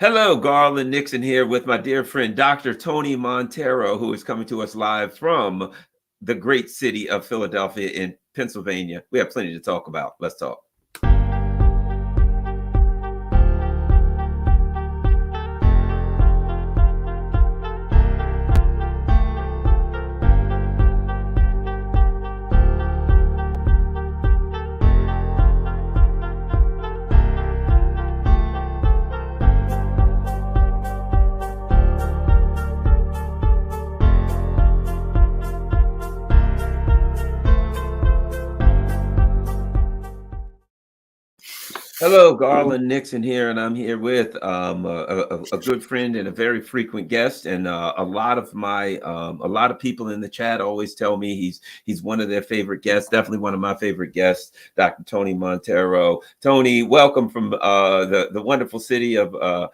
Hello, Garland Nixon here with my dear friend, Dr. Tony Monteiro, who is coming to us live from the great city of Philadelphia in Pennsylvania. We have plenty to talk about. Let's talk. Hello, Garland Nixon here, and I'm here with a good friend and a very frequent guest. And a lot of people in the chat always tell me he's one of their favorite guests. Definitely one of my favorite guests, Dr. Tony Monteiro. Tony, welcome from the wonderful city of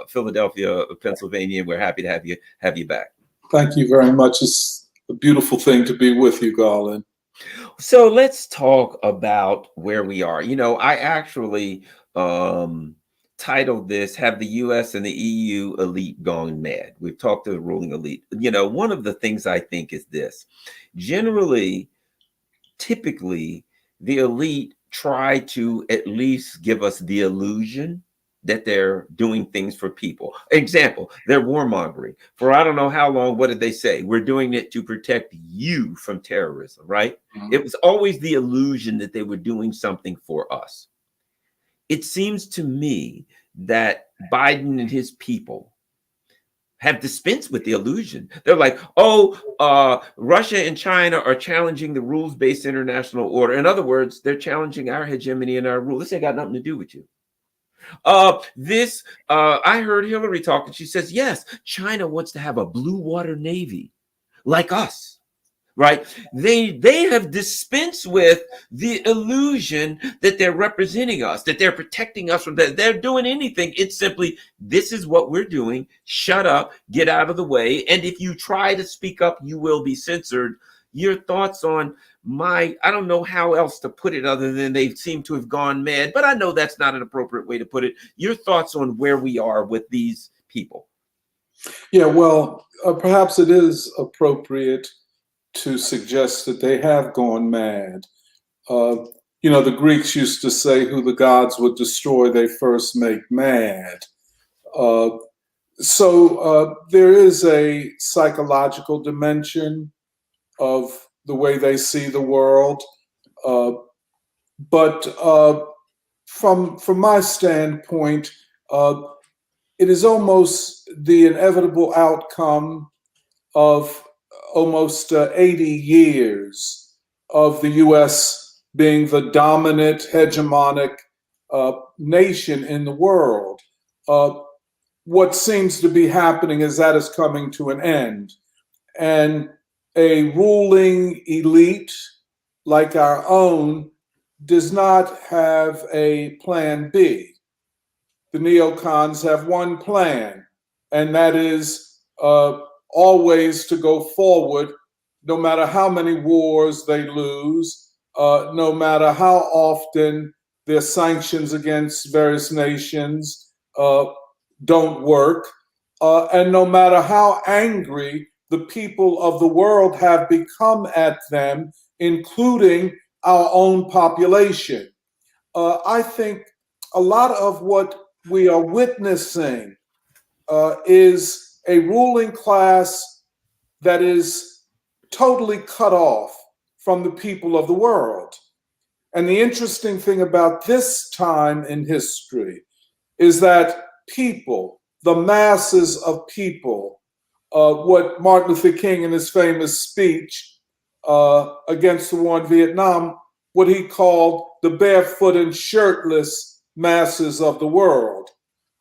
Philadelphia, Pennsylvania. We're happy to have you back. Thank you very much. It's a beautiful thing to be with you, Garland. So let's talk about where we are. I actually titled this, Have the US and the EU elite gone mad? We've talked to the ruling elite. One of the things I think is this. Generally, typically, the elite try to at least give us the illusion that they're doing things for people. Example, they're warmongering. For I don't know how long, what did they say? We're doing it to protect you from terrorism, right? Mm-hmm. It was always the illusion that they were doing something for us. It seems to me that Biden and his people have dispensed with the illusion. They're like, Russia and China are challenging the rules-based international order. In other words, they're challenging our hegemony and our rule. This ain't got nothing to do with you. I heard Hillary talking. She says, yes, China wants to have a blue water navy like us, right? They have dispensed with the illusion that they're representing us, that they're protecting us from that. They're doing anything. It's simply, this is what we're doing. Shut up, get out of the way. And if you try to speak up, you will be censored. Your thoughts on I don't know how else to put it other than they seem to have gone mad, but I know that's not an appropriate way to put it. Your thoughts on where we are with these people? Yeah, well, perhaps it is appropriate to suggest that they have gone mad. The Greeks used to say, who the gods would destroy, they first make mad. So there is a psychological dimension of the way they see the world. But from my standpoint, it is almost the inevitable outcome of almost 80 years of the U.S. being the dominant, hegemonic nation in the world. What seems to be happening is that is coming to an end. And a ruling elite like our own does not have a plan B. The neocons have one plan, and that is always to go forward, no matter how many wars they lose, no matter how often their sanctions against various nations don't work, and no matter how angry the people of the world have become at them, including our own population. I think a lot of what we are witnessing is a ruling class that is totally cut off from the people of the world. And the interesting thing about this time in history is that people, the masses of people, what Martin Luther King in his famous speech against the war in Vietnam, what he called the barefoot and shirtless masses of the world,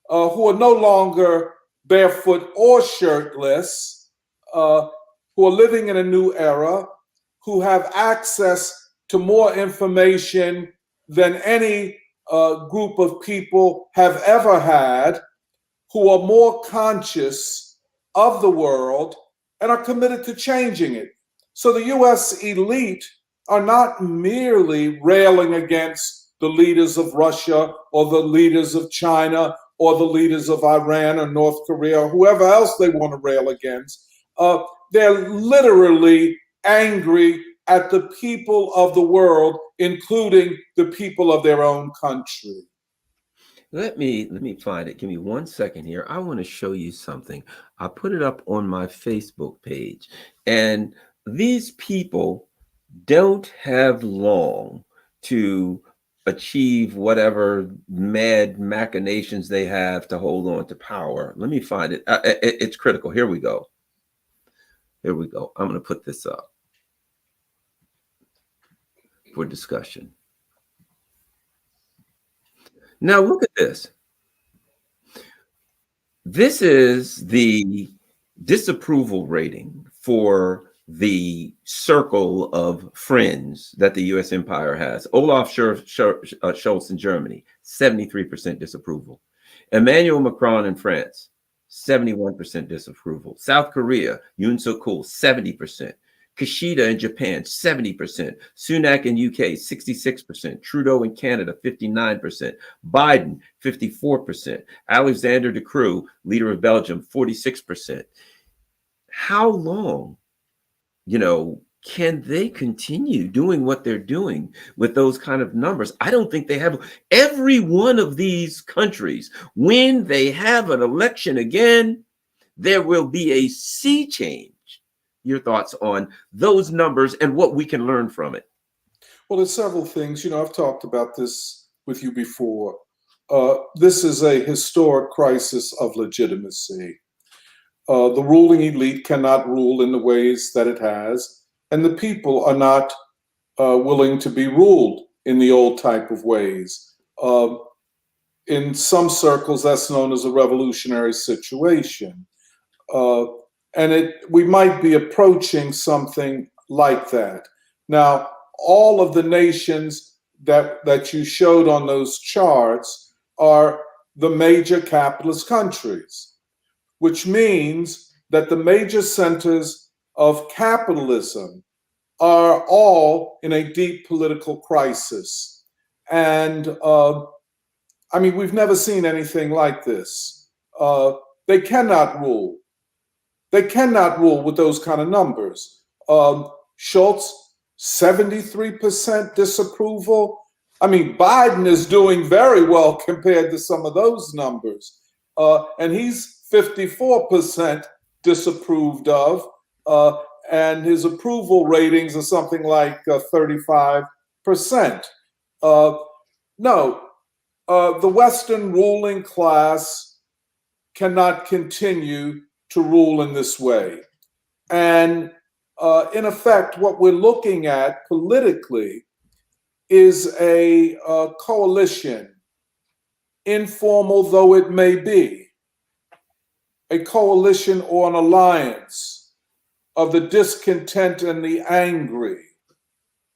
who are no longer barefoot or shirtless, who are living in a new era, who have access to more information than any group of people have ever had, who are more conscious of the world and are committed to changing it. So the US elite are not merely railing against the leaders of Russia or the leaders of China or the leaders of Iran or North Korea or whoever else they want to rail against. They're literally angry at the people of the world, including the people of their own country. Let me find it. Give me 1 second here. I want to show you something. I put it up on my Facebook page. And these people don't have long to achieve whatever mad machinations they have to hold on to power. Let me find it. It's critical. Here we go. Here we go. I'm going to put this up for discussion. Now look at this. This is the disapproval rating for the circle of friends that the U.S. empire has. Olaf Scholz in Germany, 73% disapproval. Emmanuel Macron in France, 71% disapproval. South Korea, Yoon Suk-yeol, 70%. Kishida in Japan, 70%. Sunak in UK, 66%. Trudeau in Canada, 59%. Biden, 54%. Alexander De Croo, leader of Belgium, 46%. How long, can they continue doing what they're doing with those kind of numbers? I don't think they have. Every one of these countries, when they have an election again, there will be a sea change. Your thoughts on those numbers and what we can learn from it? Well, there's several things. I've talked about this with you before. This is a historic crisis of legitimacy. The ruling elite cannot rule in the ways that it has, and the people are not willing to be ruled in the old type of ways. In some circles, that's known as a revolutionary situation. And we might be approaching something like that. Now, all of the nations that you showed on those charts are the major capitalist countries, which means that the major centers of capitalism are all in a deep political crisis. And we've never seen anything like this. They cannot rule. They cannot rule with those kind of numbers. Scholz, 73% disapproval. Biden is doing very well compared to some of those numbers. And he's 54% disapproved of. And his approval ratings are something like 35%. No, the Western ruling class cannot continue to rule in this way. And in effect, what we're looking at politically is a coalition, informal though it may be, a coalition or an alliance of the discontent and the angry,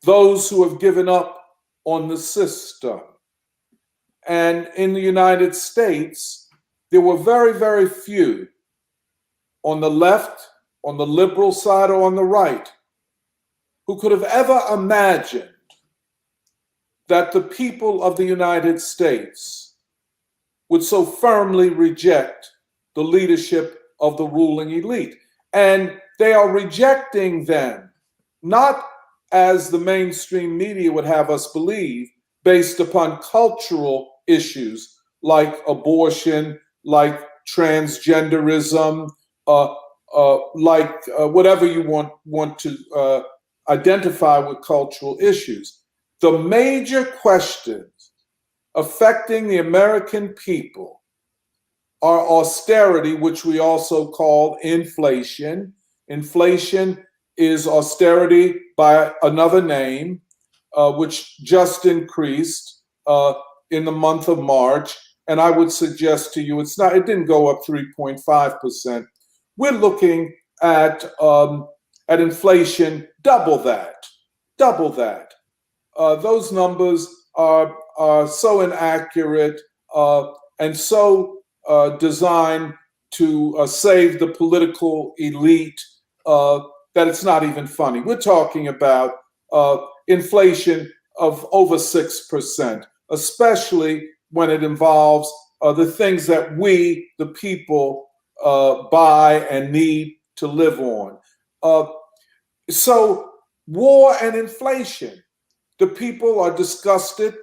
those who have given up on the system. And in the United States, there were very, very few on the left, on the liberal side, or on the right, who could have ever imagined that the people of the United States would so firmly reject the leadership of the ruling elite. And they are rejecting them, not as the mainstream media would have us believe, based upon cultural issues like abortion, like transgenderism, like whatever you want to identify with cultural issues. The major questions affecting the American people are austerity, which we also call inflation. Inflation is austerity by another name, which just increased in the month of March. And I would suggest to you, it didn't go up 3.5%. We're looking at inflation double that. Those numbers are so inaccurate and so designed to save the political elite that it's not even funny. We're talking about inflation of over 6%, especially when it involves the things that we, the people, buy and need to live on. So war and inflation. The people are disgusted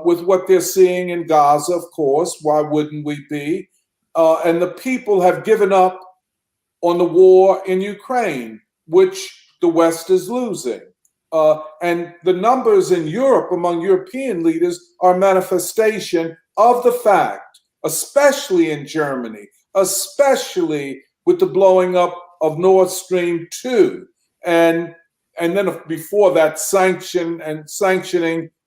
with what they're seeing in Gaza, of course. Why wouldn't we be? And the people have given up on the war in Ukraine, which the West is losing. And the numbers in Europe among European leaders are a manifestation of the fact, especially in Germany, especially with the blowing up of Nord Stream 2. And then before that, sanctioning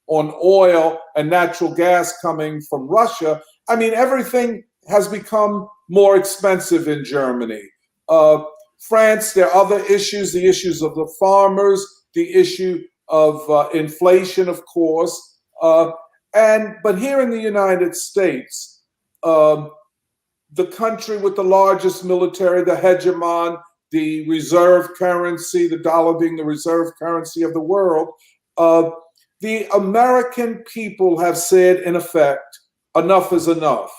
on oil and natural gas coming from Russia. I mean, everything has become more expensive in Germany. France, there are other issues, the issues of the farmers, the issue of inflation, of course. But here in the United States, the country with the largest military, the hegemon, the reserve currency, the dollar being the reserve currency of the world, the American people have said, in effect, enough is enough.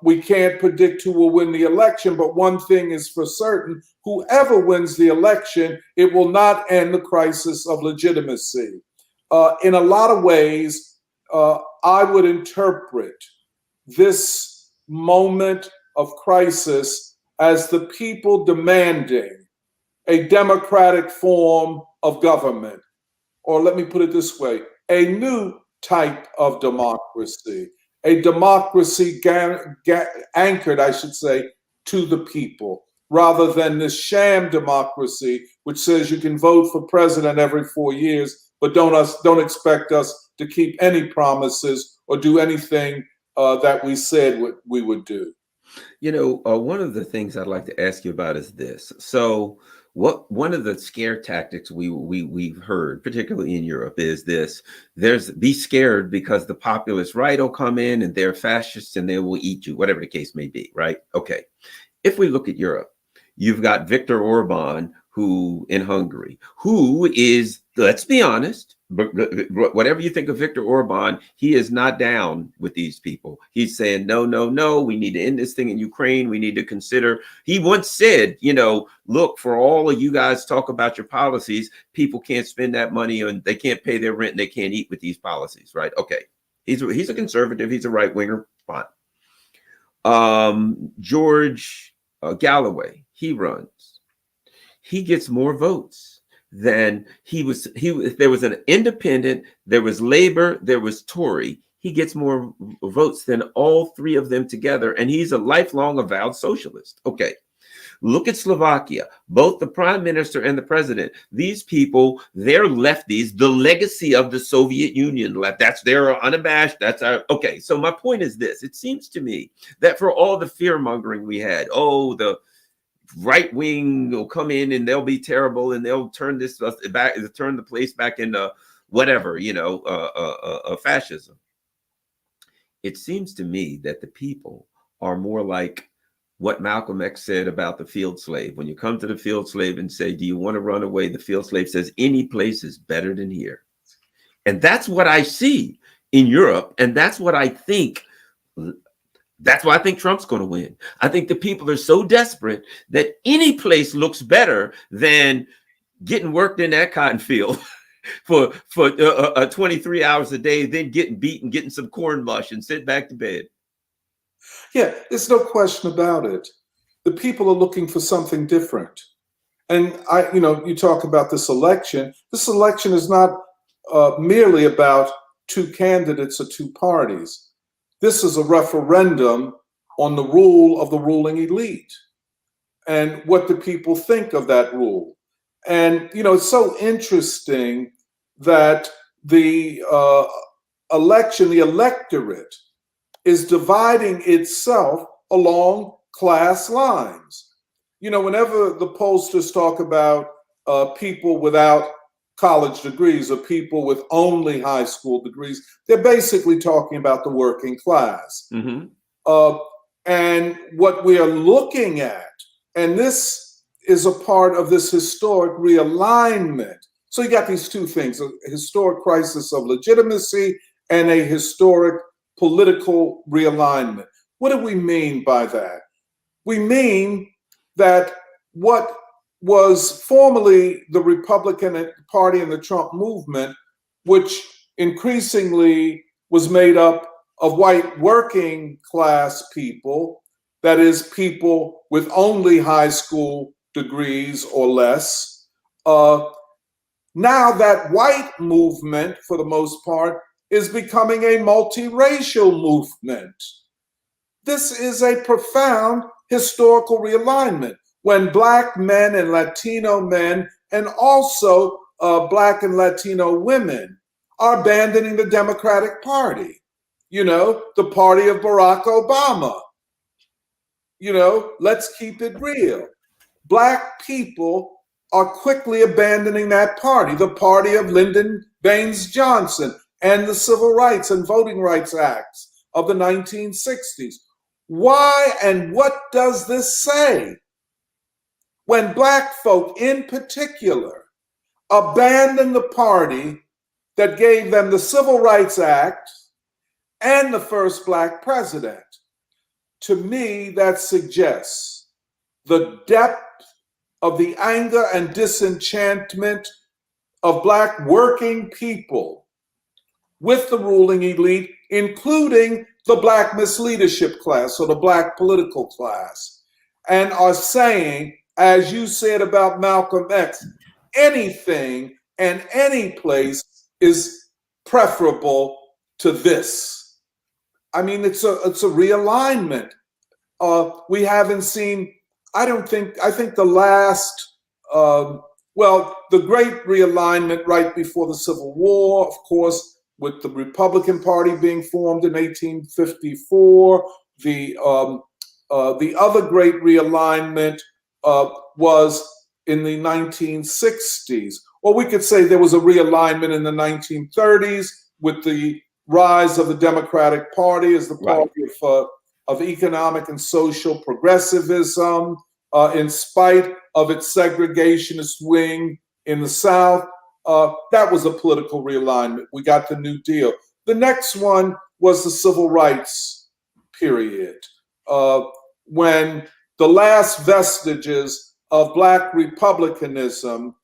We can't predict who will win the election, but one thing is for certain, whoever wins the election, it will not end the crisis of legitimacy. In a lot of ways, I would interpret this moment of crisis as the people demanding a democratic form of government. Or let me put it this way, a new type of democracy, a democracy anchored, I should say, to the people, rather than this sham democracy, which says you can vote for president every 4 years, but don't expect us to keep any promises or do anything that we said we would do. You know, one of the things I'd like to ask you about is this. So, one of the scare tactics we've heard, particularly in Europe, is this: be scared because the populist right will come in and they're fascists and they will eat you, whatever the case may be, right? Okay. If we look at Europe, you've got Viktor Orban, who in Hungary, who is, let's be honest, whatever you think of Viktor Orban, he is not down with these people. He's saying, no, no, no, we need to end this thing in Ukraine. We need to consider, he once said, you know, look, for all of you guys talk about your policies, people can't spend that money and they can't pay their rent and they can't eat with these policies, right? Okay. He's a conservative. He's a right winger. Fine. George Galloway, he runs. He gets more votes than there was an independent, there was Labor, there was Tory. He gets more votes than all three of them together, and he's a lifelong avowed socialist. Okay. Look at Slovakia, both the prime minister and the president. These people, they're lefties, the legacy of the Soviet Union left. That's their unabashed. That's our, okay. So my point is this: it seems to me that for all the fear mongering we had, the right wing will come in and they'll be terrible and they'll turn this back, turn the place back into whatever, fascism. It seems to me that the people are more like what Malcolm X said about the field slave. When you come to the field slave and say, do you want to run away? The field slave says, any place is better than here. And that's what I see in Europe. And that's what I think. That's why I think Trump's going to win. I think the people are so desperate that any place looks better than getting worked in that cotton field for 23 hours a day, then getting beaten, getting some corn mush and sit back to bed. Yeah, there's no question about it. The people are looking for something different. And you talk about this election. This election is not merely about two candidates or two parties. This is a referendum on the rule of the ruling elite and what the people think of that rule. And, it's so interesting that the election, the electorate, is dividing itself along class lines. Whenever the pollsters talk about people without college degrees or people with only high school degrees, they're basically talking about the working class. Mm-hmm. And what we are looking at, and this is a part of this historic realignment. So you got these two things: a historic crisis of legitimacy and a historic political realignment. What do we mean by that? We mean that what was formerly the Republican Party and the Trump movement, which increasingly was made up of white working class people, that is, people with only high school degrees or less. Now that white movement, for the most part, is becoming a multiracial movement. This is a profound historical realignment when Black men and Latino men, and also Black and Latino women, are abandoning the Democratic Party, the party of Barack Obama. Let's keep it real. Black people are quickly abandoning that party, the party of Lyndon Baines Johnson and the Civil Rights and Voting Rights Acts of the 1960s. Why and what does this say? When Black folk in particular abandon the party that gave them the Civil Rights Act and the first Black president, to me that suggests the depth of the anger and disenchantment of Black working people with the ruling elite, including the Black misleadership class or the Black political class, and are saying, as you said about Malcolm X, anything and any place is preferable to this. I mean, it's a realignment. We haven't seen, I think the last, the great realignment right before the Civil War, of course, with the Republican Party being formed in 1854. The other great realignment was in the 1960s. Or we could say there was a realignment in the 1930s with the rise of the Democratic Party as the party of economic and social progressivism, in spite of its segregationist wing in the South. That was a political realignment. We got the New Deal. The next one was the Civil Rights period, when the last vestiges of Black republicanism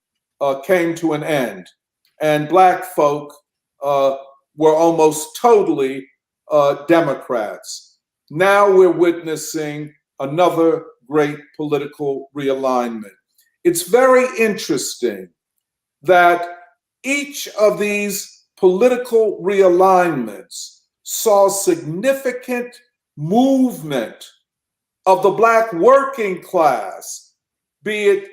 came to an end, and Black folk were almost totally Democrats. Now we're witnessing another great political realignment. It's very interesting that each of these political realignments saw significant movement of the Black working class, be it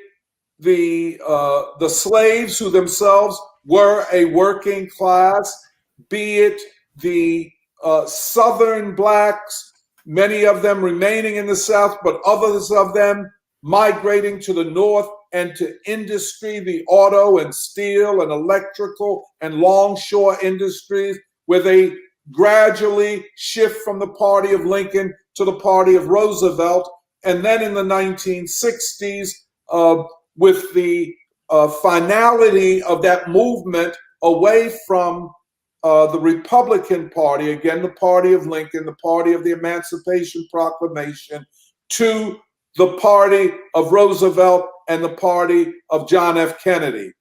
the slaves who themselves were a working class, be it the Southern Blacks, many of them remaining in the South, but others of them migrating to the North and to industry, the auto and steel and electrical and longshore industries, where they gradually shift from the party of Lincoln to the party of Roosevelt. And then in the 1960s, with the finality of that movement away from the Republican Party, again, the party of Lincoln, the party of the Emancipation Proclamation, to the party of Roosevelt and the party of John F. Kennedy.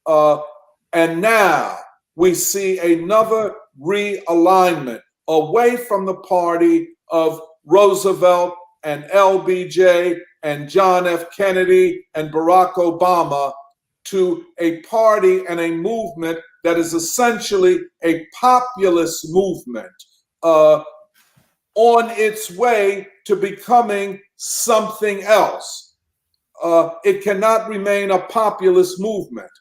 And now we see another realignment away from the party of Roosevelt and LBJ and John F. Kennedy and Barack Obama to a party and a movement that is essentially a populist movement on its way to becoming something else. It cannot remain a populist movement.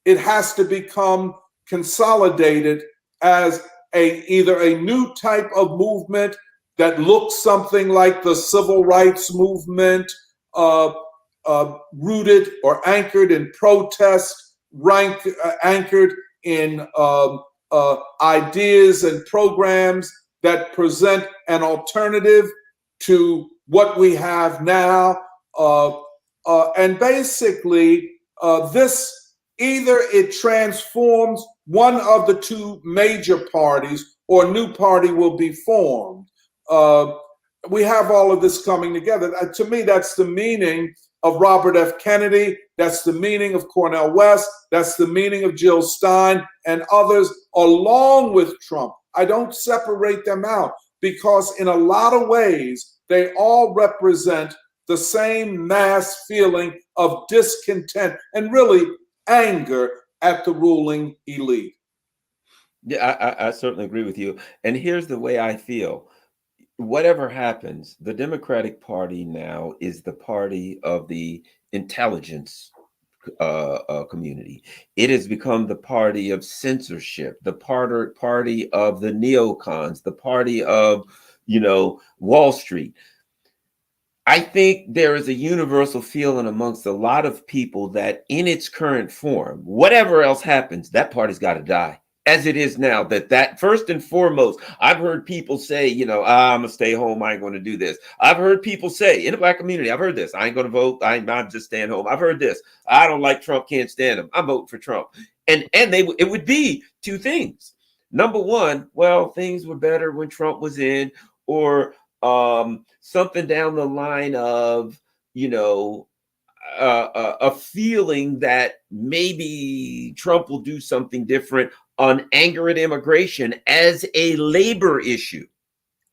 It has to become consolidated as either a new type of movement that looks something like the civil rights movement, rooted or anchored in protest, anchored in ideas and programs that present an alternative to what we have now. And basically, this either it transforms one of the two major parties or a new party will be formed. We have all of this coming together. To me, that's the meaning of Robert F. Kennedy. That's the meaning of Cornel West. That's the meaning of Jill Stein and others, along with Trump. I don't separate them out because in a lot of ways, they all represent the same mass feeling of discontent and really anger at the ruling elite. Yeah, I certainly agree with you. And here's the way I feel. Whatever happens, the Democratic Party now is the party of the intelligence community. It has become the party of censorship, the party of the neocons, the party of, Wall Street. I think there is a universal feeling amongst a lot of people that in its current form, whatever else happens, that party's got to die. As it is now, that first and foremost, I've heard people say, I'm gonna stay home, I ain't gonna do this. I've heard people say in the Black community, I've heard this, I ain't gonna vote, I'm just staying home. I've heard this, I don't like Trump, can't stand him, I'm voting for Trump. And it would be two things. Number one, well, things were better when Trump was in, or something down the line of, a feeling that maybe Trump will do something different on anger at immigration as a labor issue.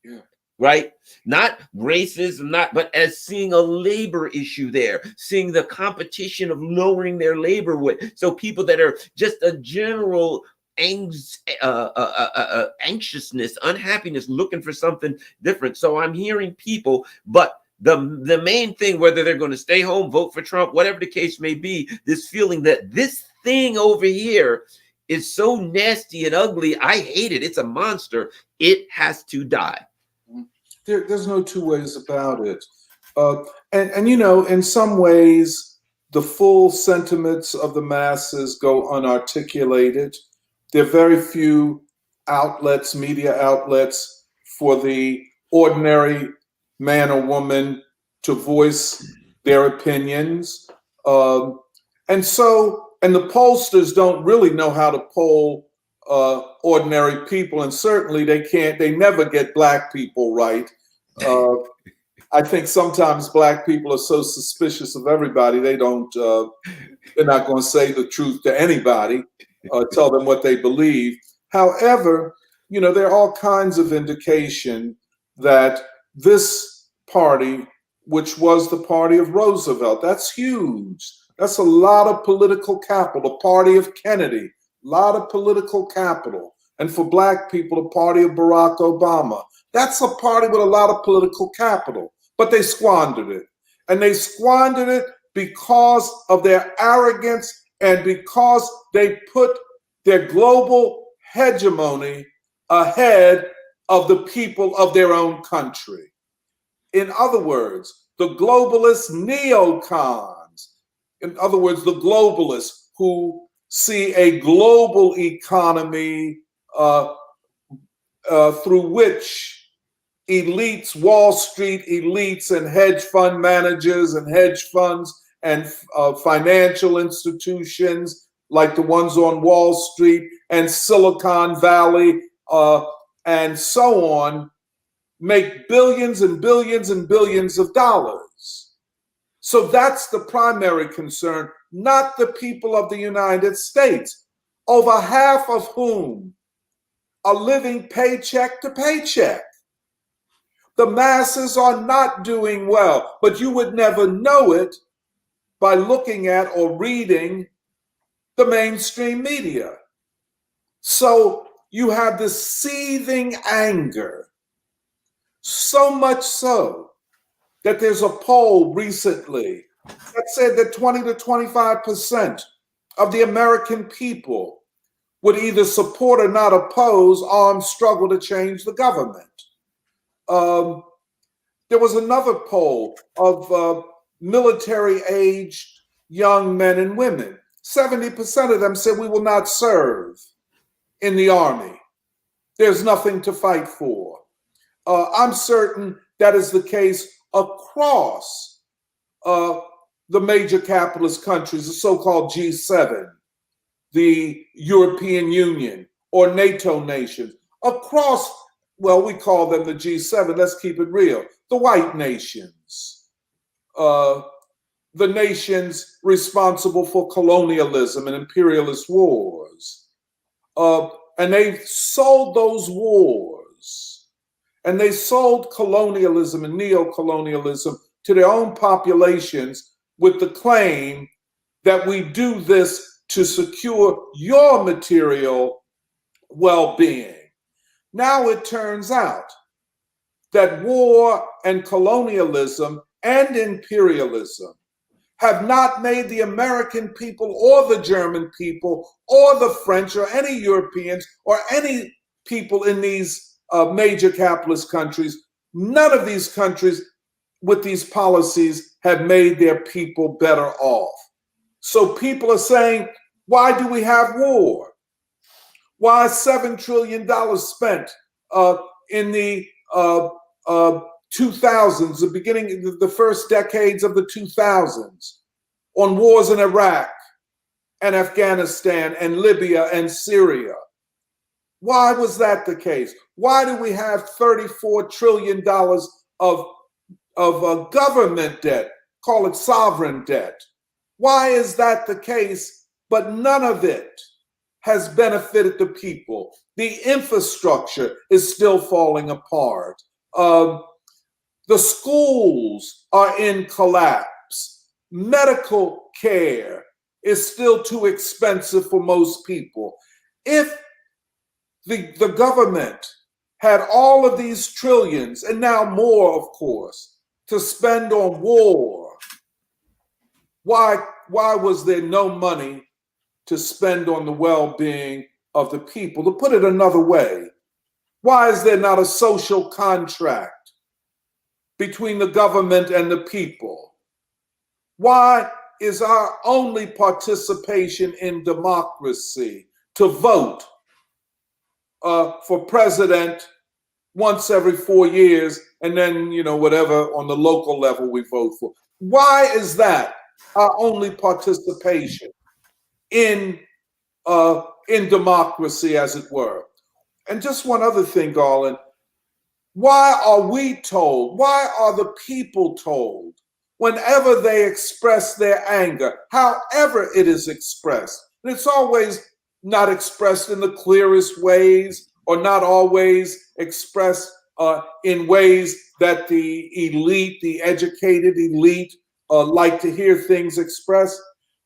Yeah. Right? Not racism, but as seeing a labor issue there, seeing the competition of lowering their labor weight. So people that are just a general anxiousness, unhappiness, looking for something different. So I'm hearing people, but the main thing, whether they're going to stay home, vote for Trump, whatever the case may be, this feeling that this thing over here is so nasty and ugly, I hate it, it's a monster, it has to die. There's no two ways about it. And in some ways, the full sentiments of the masses go unarticulated. There are very few outlets, media outlets, for the ordinary man or woman to voice their opinions. And the pollsters don't really know how to poll ordinary people, and certainly they never get Black people right. I think sometimes Black people are so suspicious of everybody, they're not going to say the truth to anybody, tell them what they believe. However, there are all kinds of indication that this party, which was the party of Roosevelt, that's huge. That's a lot of political capital. The party of Kennedy, a lot of political capital. And for Black people, the party of Barack Obama, that's a party with a lot of political capital. But they squandered it. And they squandered it because of their arrogance and because they put their global hegemony ahead of the people of their own country. In other words, the globalist neocons, in other words, the globalists who see a global economy through which elites, Wall Street elites and hedge fund managers and hedge funds and financial institutions like the ones on Wall Street and Silicon Valley and so on make billions and billions and billions of dollars. So that's the primary concern, not the people of the United States, over half of whom are living paycheck to paycheck. The masses are not doing well, but you would never know it by looking at or reading the mainstream media. So you have this seething anger, so much so that there's a poll recently that said that 20 to 25% of the American people would either support or not oppose armed struggle to change the government. There was another poll of military-aged young men and women. 70% of them said we will not serve in the army. There's nothing to fight for. I'm certain that is the case across the major capitalist countries, the so-called G7, the European Union, or NATO nations. across, well, we call them the G7, let's keep it real, the white nations, the nations responsible for colonialism and imperialist wars. And they sold those wars, and they sold colonialism and neocolonialism to their own populations with the claim that we do this to secure your material well-being. Now it turns out that war and colonialism and imperialism have not made the American people or the German people or the French or any Europeans or any people in these major capitalist countries, none of these countries with these policies have made their people better off. So people are saying, why do we have war? Why is $7 trillion spent in the 2000s, the beginning, the first decades of the 2000s, on wars in Iraq and Afghanistan and Libya and Syria? Why was that the case? Why do we have $34 trillion of government debt? Call it sovereign debt. Why is that the case? But none of it has benefited the people. The infrastructure is still falling apart. The schools are in collapse. Medical care is still too expensive for most people. If the government had all of these trillions, and now more, of course, to spend on war, why was there no money to spend on the well-being of the people? To put it another way, why is there not a social contract between the government and the people? Why is our only participation in democracy to vote for president once every 4 years, and then, whatever on the local level we vote for? Why is that our only participation in democracy, as it were? And just one other thing, Garland. Why are we told, why are the people told, whenever they express their anger, however it is expressed, and it's always not expressed in the clearest ways, or not always expressed in ways that the elite, the educated elite, like to hear things expressed,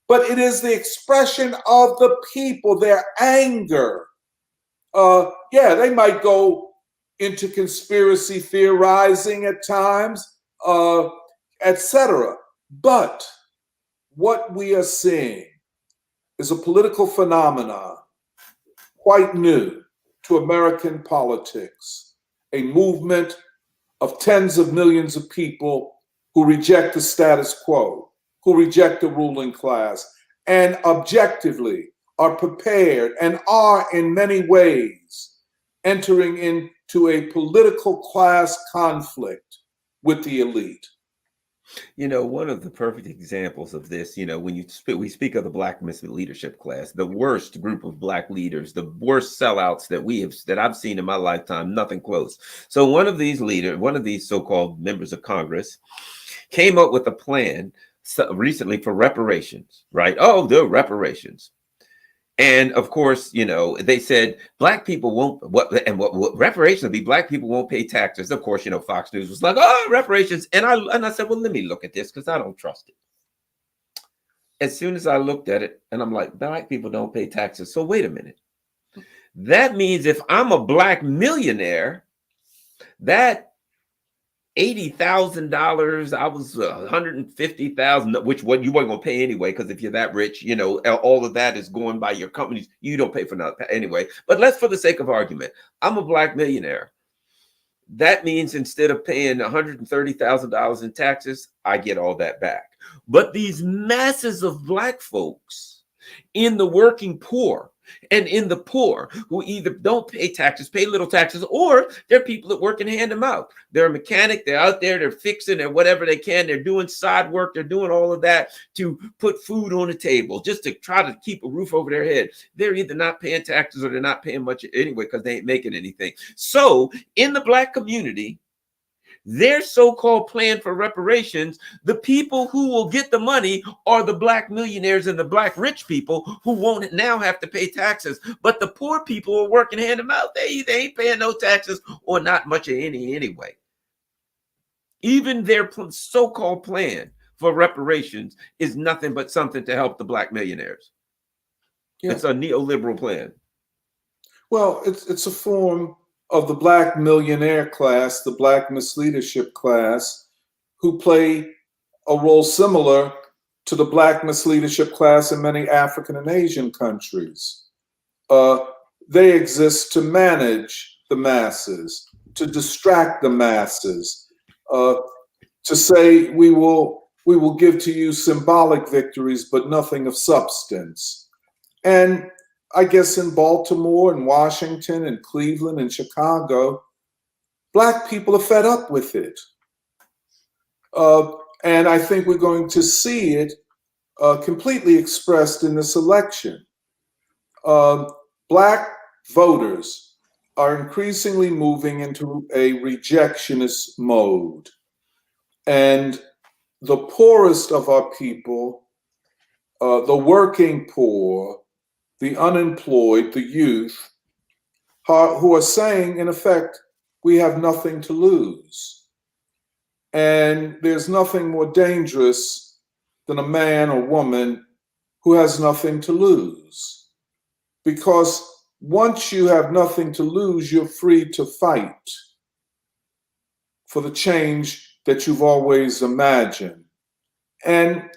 but it is the expression of the people, their anger. They might go into conspiracy theorizing at times, etc. But what we are seeing is a political phenomenon quite new to American politics, a movement of tens of millions of people who reject the status quo, who reject the ruling class, and objectively are prepared and are in many ways entering into a political class conflict with the elite. One of the perfect examples of this, when we speak of the Black misfit leadership class, the worst group of Black leaders, the worst sellouts that I've seen in my lifetime, nothing close. So one of these so-called members of Congress came up with a plan recently for reparations, right? Oh, the reparations. And of course, they said Black people won't, what reparations will be, Black people won't pay taxes. Of course, Fox News was like, oh, reparations. And I said, well, let me look at this because I don't trust it. As soon as I looked at it, and I'm like, Black people don't pay taxes. So wait a minute. That means if I'm a Black millionaire, that $80,000, I was $150,000, which what you weren't gonna pay anyway, because if you're that rich, all of that is going by your companies. You don't pay for nothing anyway. But let's, for the sake of argument, I'm a Black millionaire. That means instead of paying $130,000 in taxes, I get all that back. But these masses of Black folks in the working poor, And in the poor, who either don't pay taxes, pay little taxes, or they're people that work and hand them out. They're a mechanic, they're out there, they're fixing and whatever they can, they're doing side work, they're doing all of that to put food on the table, just to try to keep a roof over their head. They're either not paying taxes or they're not paying much anyway because they ain't making anything. So in the Black community, their so-called plan for reparations, the people who will get the money are the Black millionaires and the Black rich people who won't now have to pay taxes. But the poor people are working hand to mouth. They ain't paying no taxes or not much of any anyway. Even their so-called plan for reparations is nothing but something to help the Black millionaires. Yeah. It's a neoliberal plan. Well, it's a form of the Black millionaire class, the Black misleadership class, who play a role similar to the Black misleadership class in many African and Asian countries. They exist to manage the masses, to distract the masses, to say we will give to you symbolic victories, but nothing of substance. And I guess in Baltimore and Washington and Cleveland and Chicago, Black people are fed up with it. And I think we're going to see it completely expressed in this election. Black voters are increasingly moving into a rejectionist mode. And the poorest of our people, the working poor, the unemployed, the youth, who are saying, in effect, we have nothing to lose. And there's nothing more dangerous than a man or woman who has nothing to lose. Because once you have nothing to lose, you're free to fight for the change that you've always imagined. And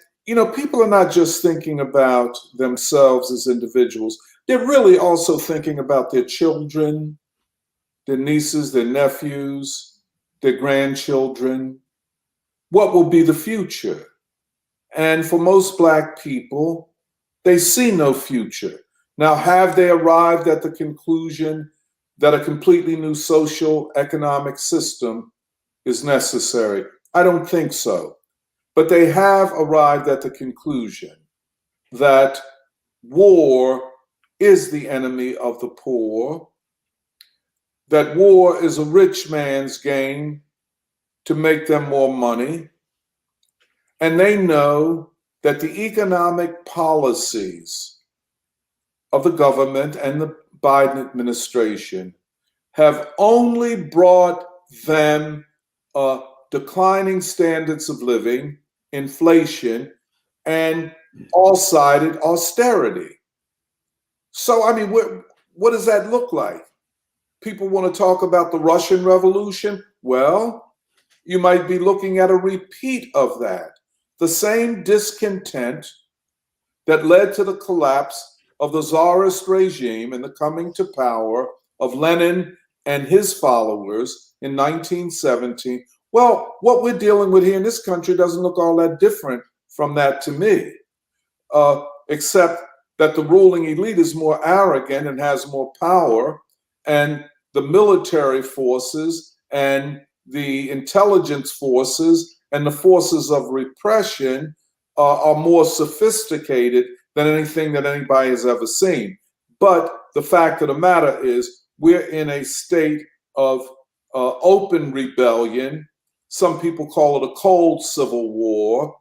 people are not just thinking about themselves as individuals. They're really also thinking about their children, their nieces, their nephews, their grandchildren. What will be the future? And for most Black people, they see no future. Now, have they arrived at the conclusion that a completely new social economic system is necessary? I don't think so. But they have arrived at the conclusion that war is the enemy of the poor, that war is a rich man's game to make them more money, and they know that the economic policies of the government and the Biden administration have only brought them declining standards of living, inflation, and all-sided austerity. So, what does that look like? People want to talk about the Russian Revolution. Well, you might be looking at a repeat of that. The same discontent that led to the collapse of the Tsarist regime and the coming to power of Lenin and his followers in 1917. Well, what we're dealing with here in this country doesn't look all that different from that to me, except that the ruling elite is more arrogant and has more power, and the military forces and the intelligence forces and the forces of repression are more sophisticated than anything that anybody has ever seen. But the fact of the matter is, we're in a state of open rebellion. Some people call it a cold civil war.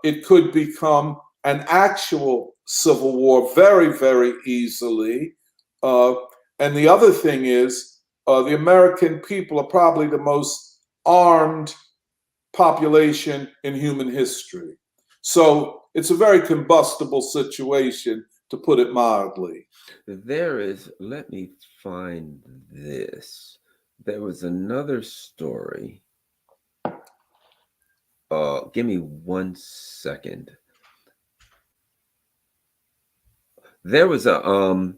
It could become an actual civil war very, very easily. And the other thing is, the American people are probably the most armed population in human history. So it's a very combustible situation, to put it mildly. Let me find this. There was another story. Give me 1 second. There was I'll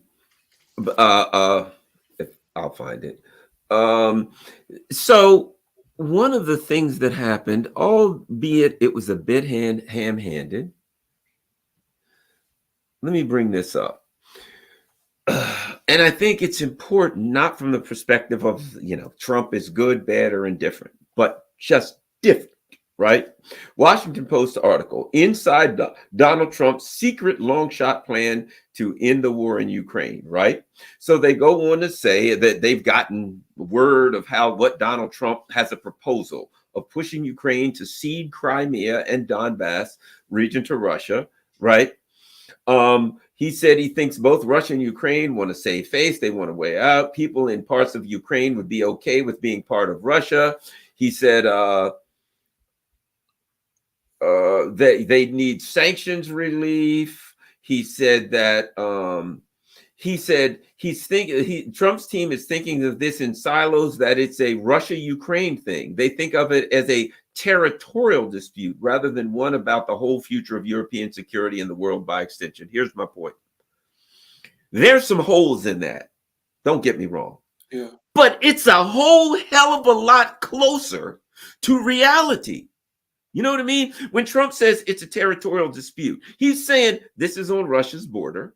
find it. So one of the things that happened, albeit it was a bit ham-handed. Let me bring this up. And I think it's important, not from the perspective of, Trump is good, bad, or indifferent, but just different, right? Washington Post article, inside Donald Trump's secret long shot plan to end the war in Ukraine, right? So they go on to say that they've gotten word of what Donald Trump has a proposal of pushing Ukraine to cede Crimea and Donbass region to Russia, right? He said he thinks both Russia and Ukraine want to save face. They want a way out. People in parts of Ukraine would be okay with being part of Russia. He said they need sanctions relief. He said that Trump's team is thinking of this in silos, that it's a Russia-Ukraine thing. They think of it as a territorial dispute rather than one about the whole future of European security and the world by extension. Here's my point. There's some holes in that. Don't get me wrong. Yeah. But it's a whole hell of a lot closer to reality. You know what I mean? When Trump says it's a territorial dispute, he's saying this is on Russia's border.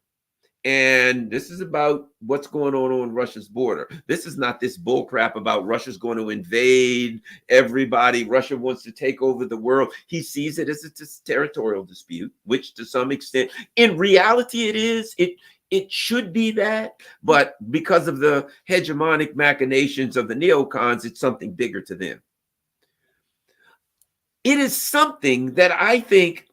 And this is about what's going on Russia's border. This is not this bull crap about Russia's going to invade everybody. Russia wants to take over the world. He sees it as a territorial dispute, which to some extent, in reality, it is. It should be that. But because of the hegemonic machinations of the neocons, it's something bigger to them. It is something that I think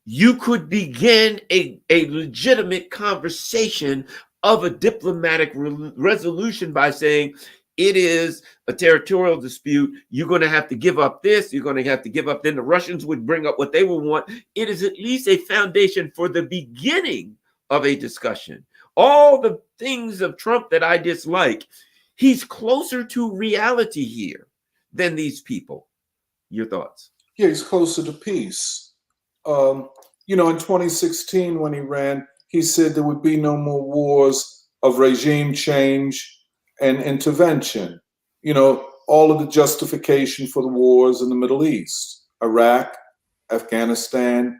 you could begin a legitimate conversation of a diplomatic resolution by saying it is a territorial dispute. You're going to have to give up this. You're going to have to give up. Then the Russians would bring up what they would want. It is at least a foundation for the beginning of a discussion. All the things of Trump that I dislike, he's closer to reality here than these people. Your thoughts? Yeah, he's closer to peace. In 2016, when he ran, he said there would be no more wars of regime change and intervention. All of the justification for the wars in the Middle East, Iraq, Afghanistan,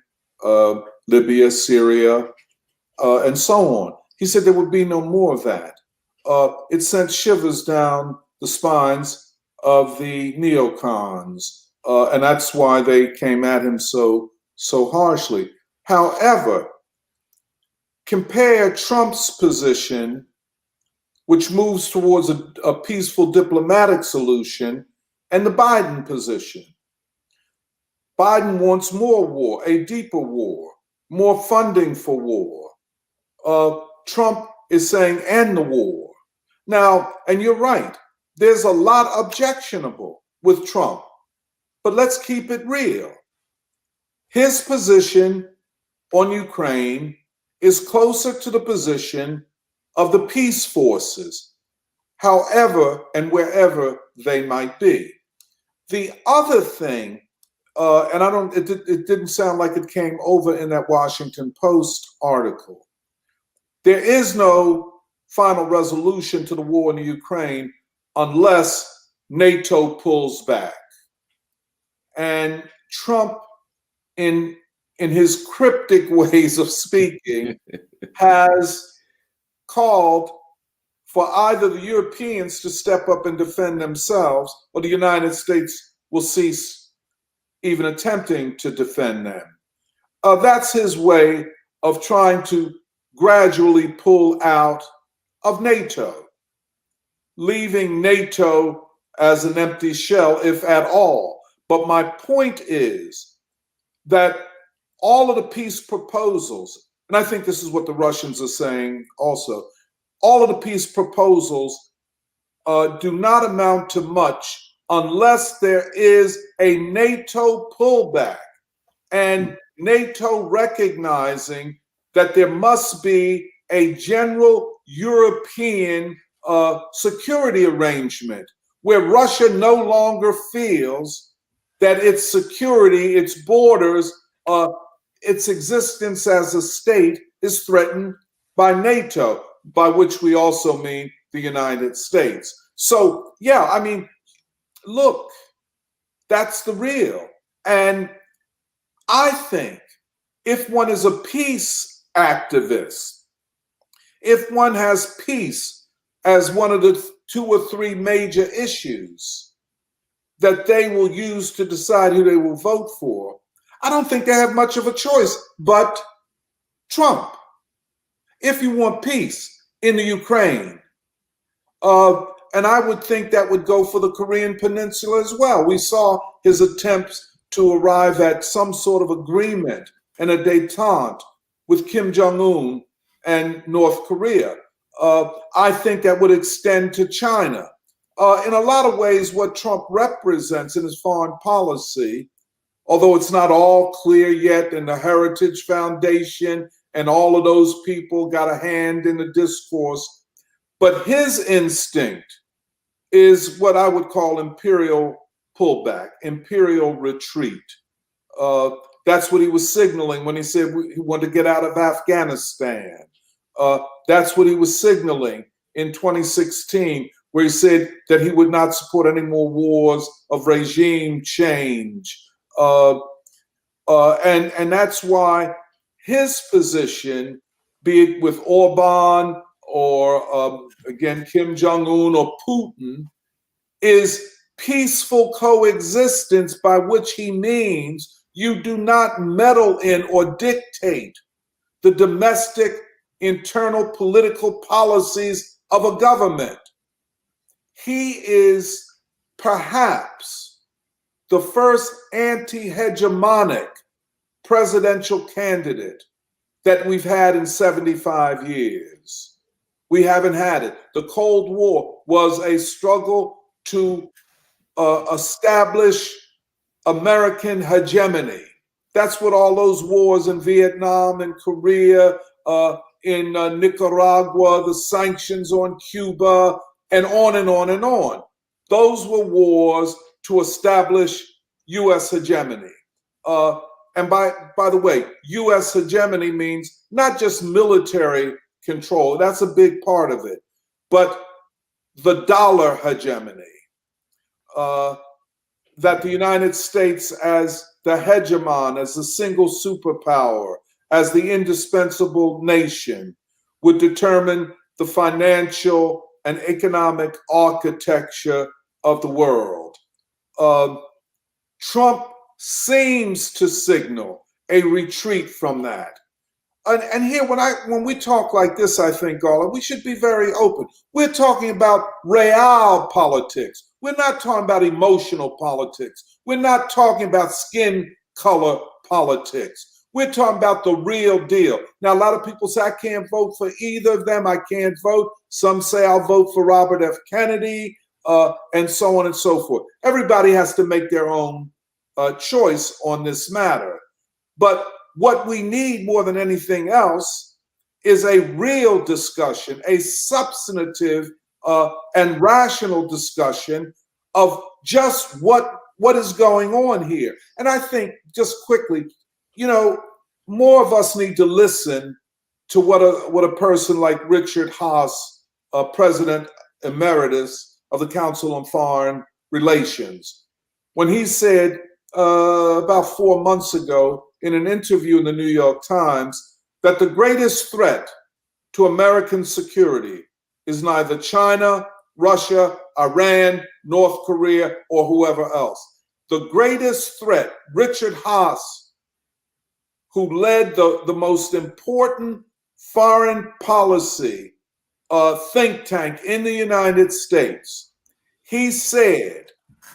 Libya, Syria, and so on. He said there would be no more of that. It sent shivers down the spines of the neocons, and that's why they came at him so harshly. However, compare Trump's position, which moves towards a peaceful diplomatic solution, and the Biden position. Biden wants more war, a deeper war, more funding for war. Trump is saying end the war. Now, and you're right, there's a lot objectionable with Trump, but let's keep it real. His position on Ukraine is closer to the position of the peace forces, however and wherever they might be. The other thing, and it didn't sound like it came over in that Washington Post article. There is no final resolution to the war in the Ukraine unless NATO pulls back. And Trump, in his cryptic ways of speaking, has called for either the Europeans to step up and defend themselves, or the United States will cease even attempting to defend them. That's his way of trying to gradually pull out of NATO, leaving NATO as an empty shell, if at all. But my point is that all of the peace proposals, and I think this is what the Russians are saying also, all of the peace proposals do not amount to much unless there is a NATO pullback and NATO recognizing that there must be a general European security arrangement where Russia no longer feels that its security, its borders, its existence as a state is threatened by NATO, by which we also mean the United States. So, yeah, I mean, look, that's the real. And I think if one is a peace activist, if one has peace as one of the 2 or 3 major issues that they will use to decide who they will vote for, I don't think they have much of a choice but Trump. If you want peace in the Ukraine, and I would think that would go for the Korean Peninsula as well. We saw his attempts to arrive at some sort of agreement and a détente with Kim Jong-un and North Korea. I think that would extend to China. In a lot of ways, what Trump represents in his foreign policy, although it's not all clear yet, and the Heritage Foundation and all of those people got a hand in the discourse, but his instinct is what I would call imperial pullback, imperial retreat. That's what he was signaling when he said he wanted to get out of Afghanistan. That's what he was signaling in 2016, where he said that he would not support any more wars of regime change. And that's why his position, be it with Orban or again Kim Jong-un or Putin, is peaceful coexistence, by which he means you do not meddle in or dictate the domestic internal political policies of a government. He is perhaps the first anti-hegemonic presidential candidate that we've had in 75 years. We haven't had it. The Cold War was a struggle to establish American hegemony. That's what all those wars in Vietnam and Korea, in Nicaragua, the sanctions on Cuba, and on and on and on. Those were wars to establish U.S. hegemony. And by the way, U.S. hegemony means not just military control, that's a big part of it, but the dollar hegemony. That the United States, as the hegemon, as the single superpower, as the indispensable nation, would determine the financial and economic architecture of the world. Trump seems to signal a retreat from that. And here, when we talk like this, I think, Garland, we should be very open. We're talking about real politics. We're not talking about emotional politics. We're not talking about skin color politics. We're talking about the real deal. Now, a lot of people say, I can't vote for either of them. I can't vote. Some say I'll vote for Robert F. Kennedy, and so on and so forth. Everybody has to make their own choice on this matter. But what we need more than anything else is a real discussion, a substantive and rational discussion of just what is going on here. And I think, just quickly, more of us need to listen to what a person like Richard Haas, President Emeritus of the Council on Foreign Relations, when he said about 4 months ago in an interview in the New York Times that the greatest threat to American security is neither China, Russia, Iran, North Korea, or whoever else. The greatest threat, Richard Haas, who led the most important foreign policy think tank in the United States, he said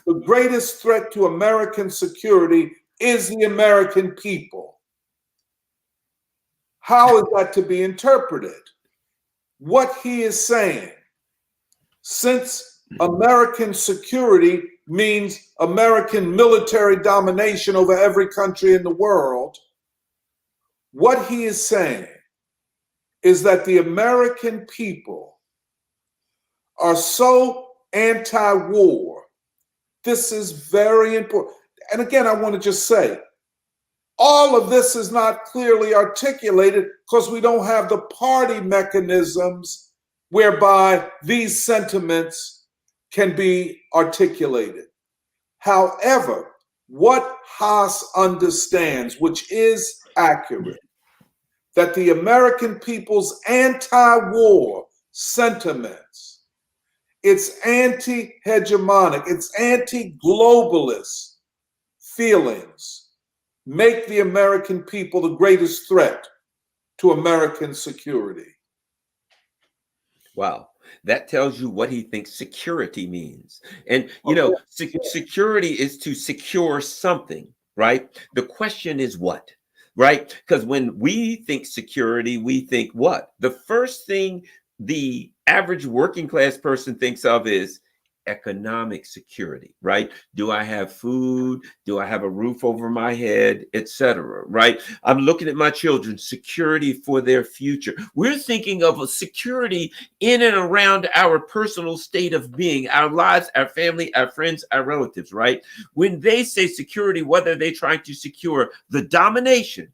the greatest threat to American security is the American people. How is that to be interpreted? What he is saying, since American security means American military domination over every country in the world, what he is saying is that the American people are so anti-war. This is very important. And again, I want to just say, all of this is not clearly articulated because we don't have the party mechanisms whereby these sentiments can be articulated. However, what Haas understands, which is accurate, that the American people's anti-war sentiments, its anti-hegemonic, its anti-globalist feelings make the American people the greatest threat to American security. Wow. That tells you what he thinks security means. And, you know, security is to secure something, right? The question is what, right? Because when we think security, we think what? The first thing the average working class person thinks of is economic security, right? Do I have food? Do I have a roof over my head, etc., right? I'm looking at my children, security for their future. We're thinking of a security in and around our personal state of being, our lives, our family, our friends, our relatives, right? When they say security, whether they're trying to secure the domination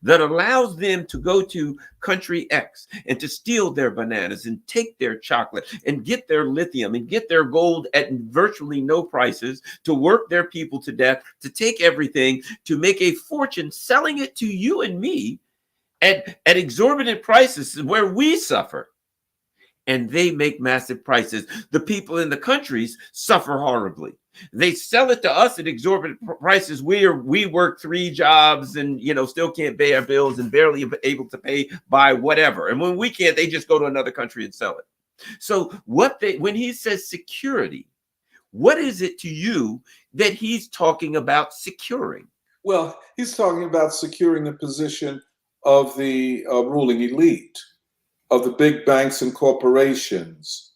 that allows them to go to country X and to steal their bananas and take their chocolate and get their lithium and get their gold at virtually no prices, to work their people to death, to take everything, to make a fortune selling it to you and me at exorbitant prices where we suffer. And they make massive prices. The people in the countries suffer horribly. They sell it to us at exorbitant prices. We work 3 jobs and, you know, still can't pay our bills and barely able to buy whatever. And when we can't, they just go to another country and sell it. So when he says security, what is it to you that he's talking about securing? Well, he's talking about securing the position of the ruling elite, of the big banks and corporations.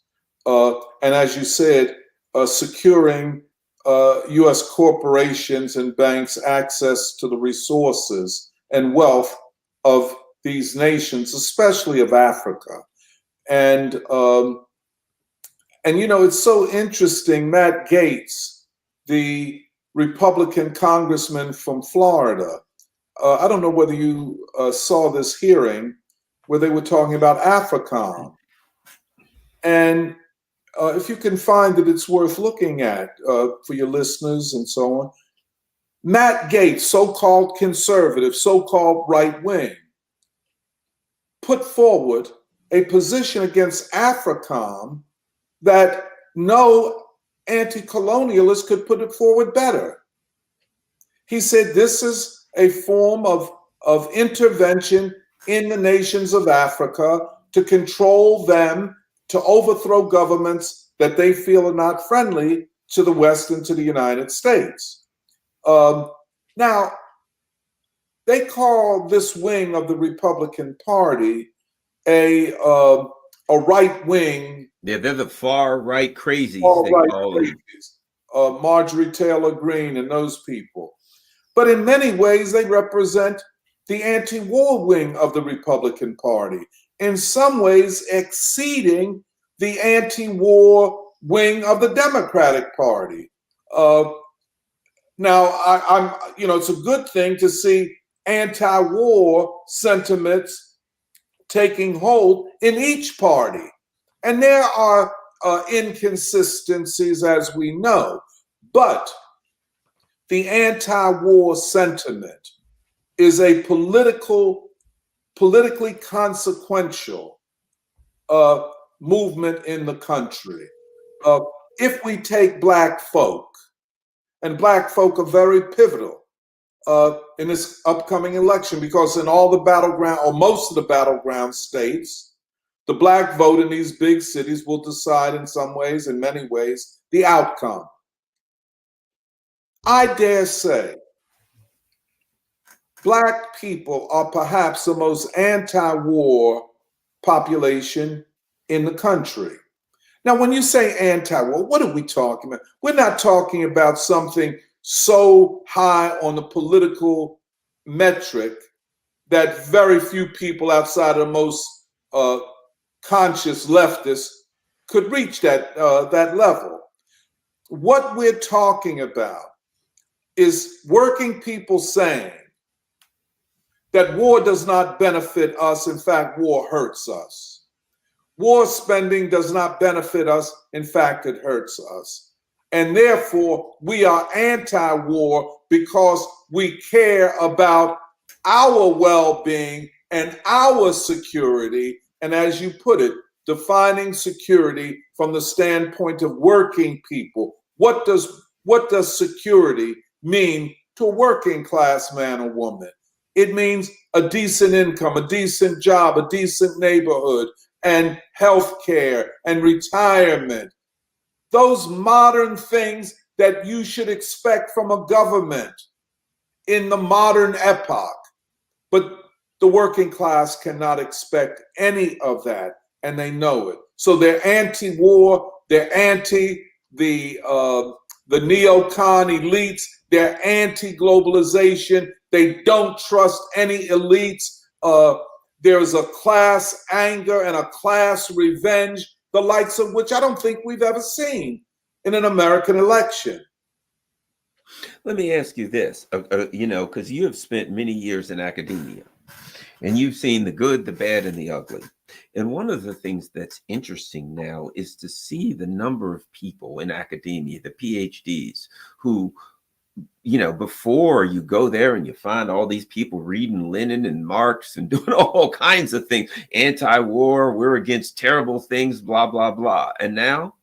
And as you said, securing U.S. corporations and banks access to the resources and wealth of these nations, especially of Africa. And you know, it's so interesting. Matt Gaetz, the Republican congressman from Florida, I don't know whether you saw this hearing where they were talking about AFRICOM. And if you can find it, it's worth looking at for your listeners and so on. Matt Gaetz, so-called conservative, so-called right-wing, put forward a position against AFRICOM that no anti-colonialist could put it forward better. He said this is a form of intervention in the nations of Africa to control them, to overthrow governments that they feel are not friendly to the West and to the United States. Now, they call this wing of the Republican Party a right wing. Yeah, they're the far right crazies. Marjorie Taylor Greene and those people. But in many ways, they represent the anti-war wing of the Republican Party, in some ways exceeding the anti-war wing of the Democratic Party. Now, you know, it's a good thing to see anti-war sentiments taking hold in each party. And there are inconsistencies, as we know, but the anti-war sentiment is a politically consequential movement in the country. If we take Black folk, and Black folk are very pivotal in this upcoming election, because in all the battleground, or most of the battleground states, the Black vote in these big cities will decide in some ways, in many ways, the outcome. I dare say Black people are perhaps the most anti-war population in the country. Now, when you say anti-war, what are we talking about? We're not talking about something so high on the political metric that very few people outside of the most conscious leftists could reach that level. What we're talking about is working people saying that war does not benefit us. In fact, war hurts us. War spending does not benefit us. In fact, it hurts us. And therefore, we are anti-war because we care about our well-being and our security, and as you put it, defining security from the standpoint of working people. What does security mean to a working class man or woman? It means a decent income, a decent job, a decent neighborhood, and health care and retirement. Those modern things that you should expect from a government in the modern epoch. But the working class cannot expect any of that, and they know it. So they're anti-war, they're anti the neocon elites, they're anti-globalization, they don't trust any elites. There's a class anger and a class revenge, the likes of which I don't think we've ever seen in an American election. Let me ask you this, because you have spent many years in academia and you've seen the good, the bad, and the ugly. And one of the things that's interesting now is to see the number of people in academia, the PhDs, who, before you go there and you find all these people reading Lenin and Marx and doing all kinds of things, anti-war, we're against terrible things, blah, blah, blah. And now,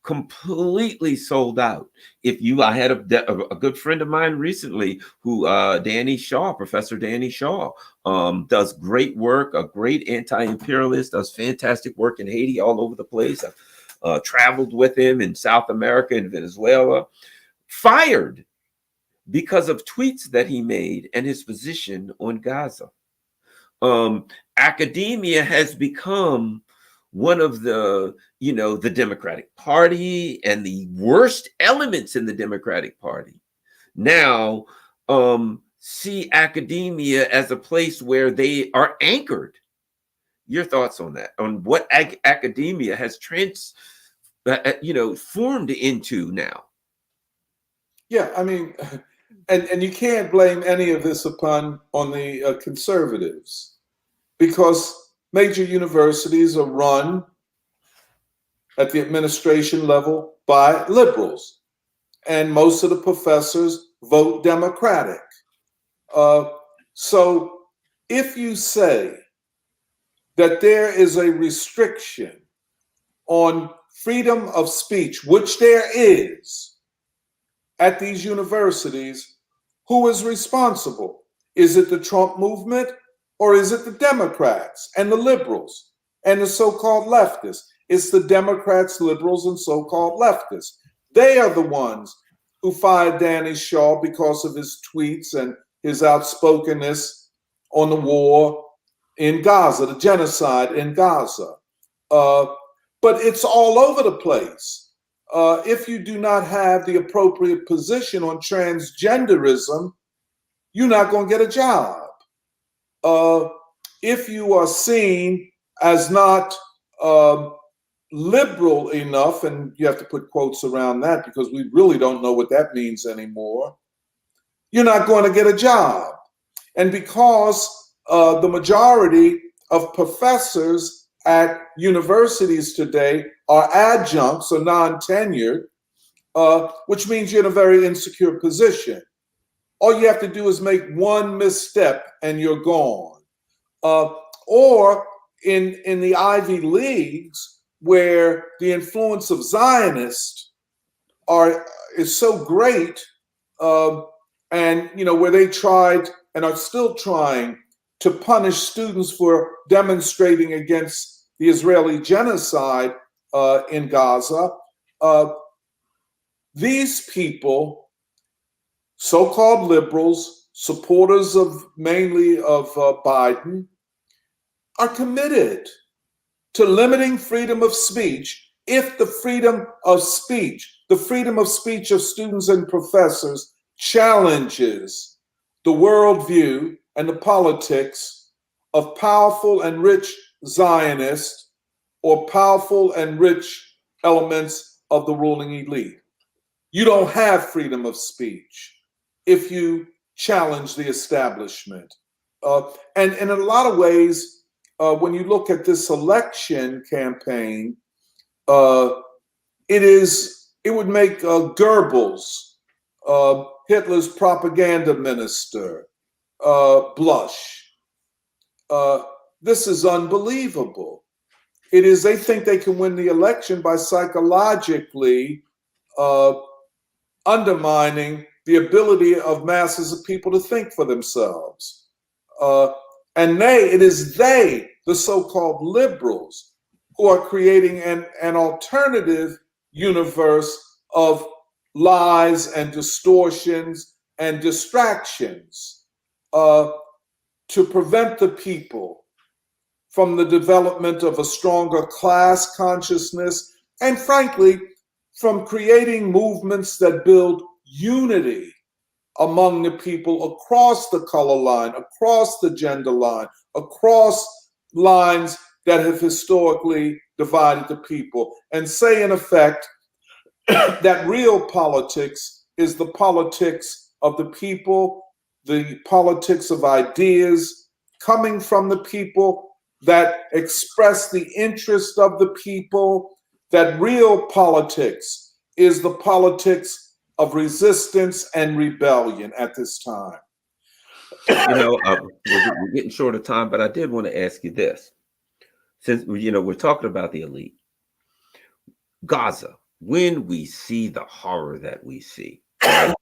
completely sold out. I had a good friend of mine recently who, Professor Danny Shaw, does great work, a great anti-imperialist, does fantastic work in Haiti, all over the place. I've traveled with him in South America and Venezuela. Fired because of tweets that he made and his position on Gaza. Academia has become one of the Democratic Party and the worst elements in the Democratic Party now see academia as a place where they are anchored. Your thoughts on that, on what academia has formed into now? Yeah, I mean, and you can't blame any of this on the conservatives, because major universities are run at the administration level by liberals, and most of the professors vote Democratic. So if you say that there is a restriction on freedom of speech, which there is at these universities, who is responsible? Is it the Trump movement, or is it the Democrats and the liberals and the so-called leftists? It's the Democrats, liberals, and so-called leftists. They are the ones who fired Danny Shaw because of his tweets and his outspokenness on the war in Gaza, the genocide in Gaza. But it's all over the place. If you do not have the appropriate position on transgenderism, you're not going to get a job. If you are seen as not liberal enough, and you have to put quotes around that because we really don't know what that means anymore, you're not going to get a job. And because the majority of professors at universities today are adjuncts or non-tenured, which means you're in a very insecure position. All you have to do is make one misstep and you're gone. Or in the Ivy Leagues, where the influence of Zionists is so great, and where they tried and are still trying to punish students for demonstrating against the Israeli genocide in Gaza. These people, so-called liberals, supporters mainly of Biden, are committed to limiting freedom of speech if the freedom of speech of students and professors challenges the worldview and the politics of powerful and rich Zionists or powerful and rich elements of the ruling elite. You don't have freedom of speech if you challenge the establishment. And in a lot of ways, when you look at this election campaign, it would make Goebbels, Hitler's propaganda minister, blush. Uh, this is unbelievable. It is, they think they can win the election by psychologically uh, undermining the ability of masses of people to think for themselves. Uh, and it is they, the so-called liberals, who are creating an alternative universe of lies and distortions and distractions to prevent the people from the development of a stronger class consciousness, and frankly, from creating movements that build unity among the people across the color line, across the gender line, across lines that have historically divided the people, and say, in effect, that real politics is the politics of the people, the politics of ideas coming from the people that express the interest of the people, that real politics is the politics of resistance and rebellion at this time. We're getting short of time, but I did want to ask you this. Since, we're talking about the elite, Gaza, when we see the horror that we see, right?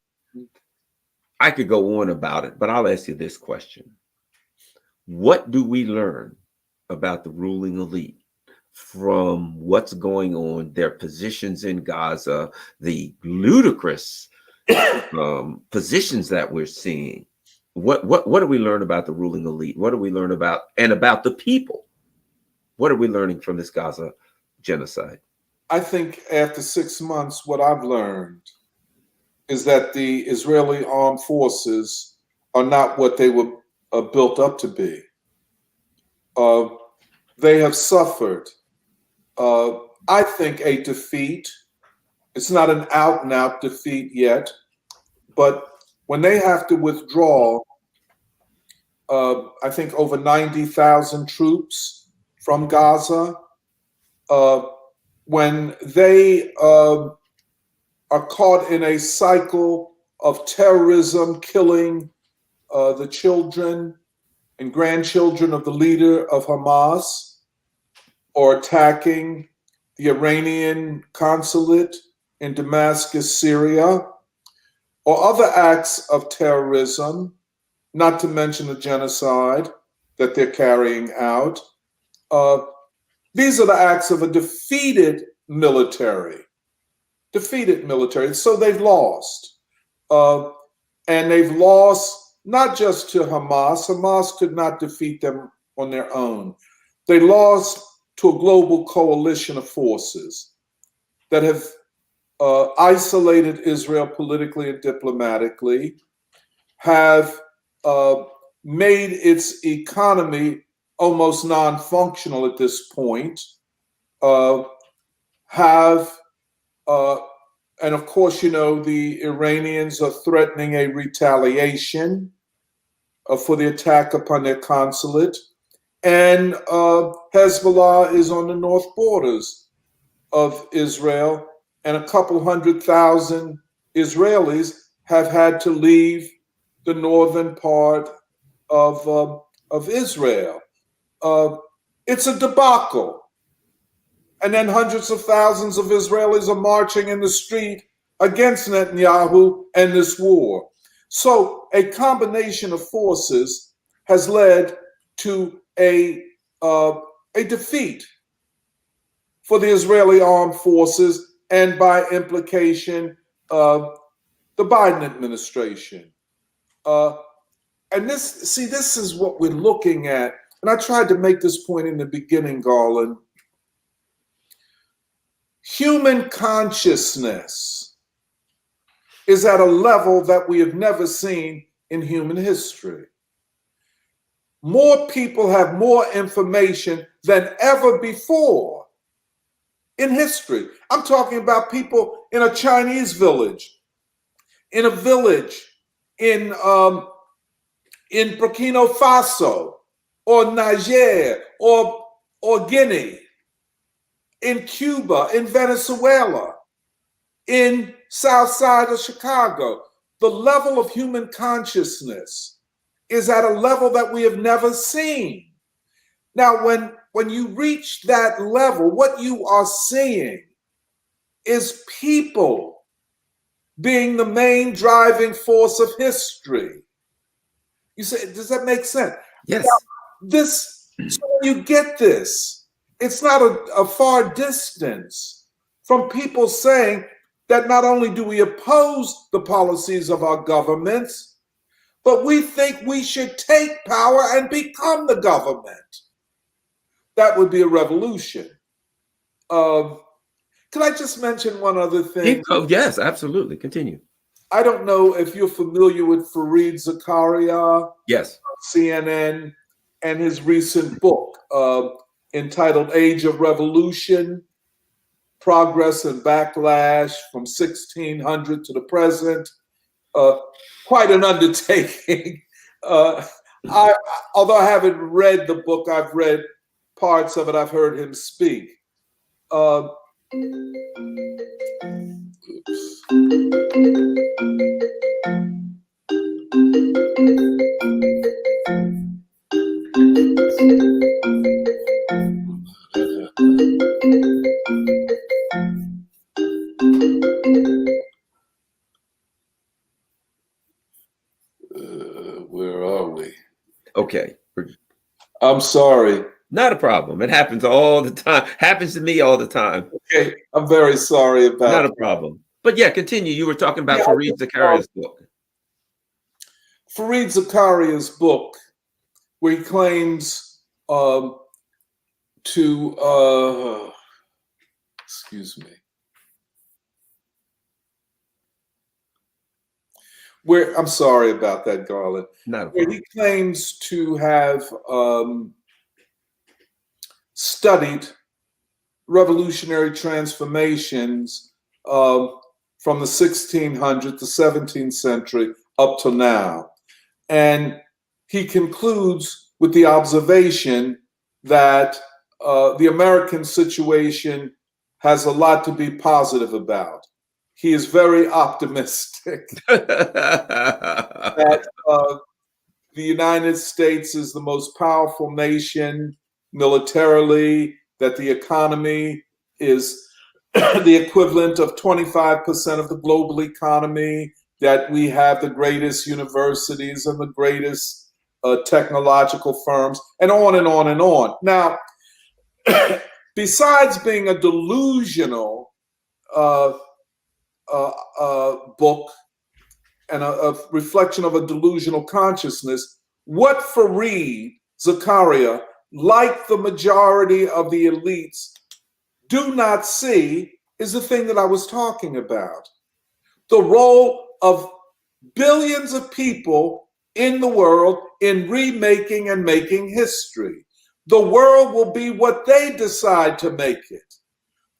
I could go on about it, but I'll ask you this question. What do we learn about the ruling elite from what's going on, their positions in Gaza, the ludicrous positions that we're seeing? What do we learn about the ruling elite? What do we learn about the people? What are we learning from this Gaza genocide? I think after 6 months, what I've learned is that the Israeli armed forces are not what they were built up to be. They have suffered, I think, a defeat. It's not an out and out defeat yet, but when they have to withdraw, I think over 90,000 troops from Gaza, when they are caught in a cycle of terrorism, killing the children and grandchildren of the leader of Hamas, or attacking the Iranian consulate in Damascus, Syria, or other acts of terrorism, not to mention the genocide that they're carrying out. These are the acts of a defeated military. So they've lost. And they've lost not just to Hamas. Hamas could not defeat them on their own. They lost to a global coalition of forces that have isolated Israel politically and diplomatically, have made its economy almost non-functional at this point, and of course, the Iranians are threatening a retaliation for the attack upon their consulate. And Hezbollah is on the north borders of Israel, and a couple 100,000 Israelis have had to leave the northern part of Israel. It's a debacle. And then hundreds of thousands of Israelis are marching in the street against Netanyahu and this war. So a combination of forces has led to a defeat for the Israeli armed forces, and by implication, the Biden administration. And this is what we're looking at. And I tried to make this point in the beginning, Garland. Human consciousness is at a level that we have never seen in human history. More people have more information than ever before in history. I'm talking about people in a Chinese village, in a village in Burkina Faso, or Niger, or Guinea, in Cuba, in Venezuela, in South Side of Chicago. The level of human consciousness is at a level that we have never seen. Now, when you reach that level, what you are seeing is people being the main driving force of history. You say, does that make sense? Yes. Now, so when you get this, it's not a far distance from people saying that not only do we oppose the policies of our governments, but we think we should take power and become the government. That would be a revolution. Can I just mention one other thing? Yes, absolutely. Continue. I don't know if you're familiar with Fareed Zakaria, Yes. CNN, and his recent book entitled Age of Revolution, Progress and Backlash from 1600 to the Present. Quite an undertaking. Although I haven't read the book, I've read parts of it. I've heard him speak. Where are we? Okay. I'm sorry. Not a problem. It happens all the time. Happens to me all the time. Okay, I'm very sorry about Not a problem. But yeah, continue. You were talking about Fareed Zakaria's book. Fareed Zakaria's book, where he claims excuse me. I'm sorry about that, Garland. Where he claims to have studied revolutionary transformations from the 1600s to 17th century up to now. And he concludes with the observation that the American situation has a lot to be positive about. He is very optimistic that the United States is the most powerful nation militarily, that the economy is the equivalent of 25% of the global economy, that we have the greatest universities and the greatest technological firms, and on and on and on. Now, besides being a delusional book and a reflection of a delusional consciousness, what Fareed Zakaria, like the majority of the elites, do not see is the thing that I was talking about. The role of billions of people in the world in remaking and making history. The world will be what they decide to make it.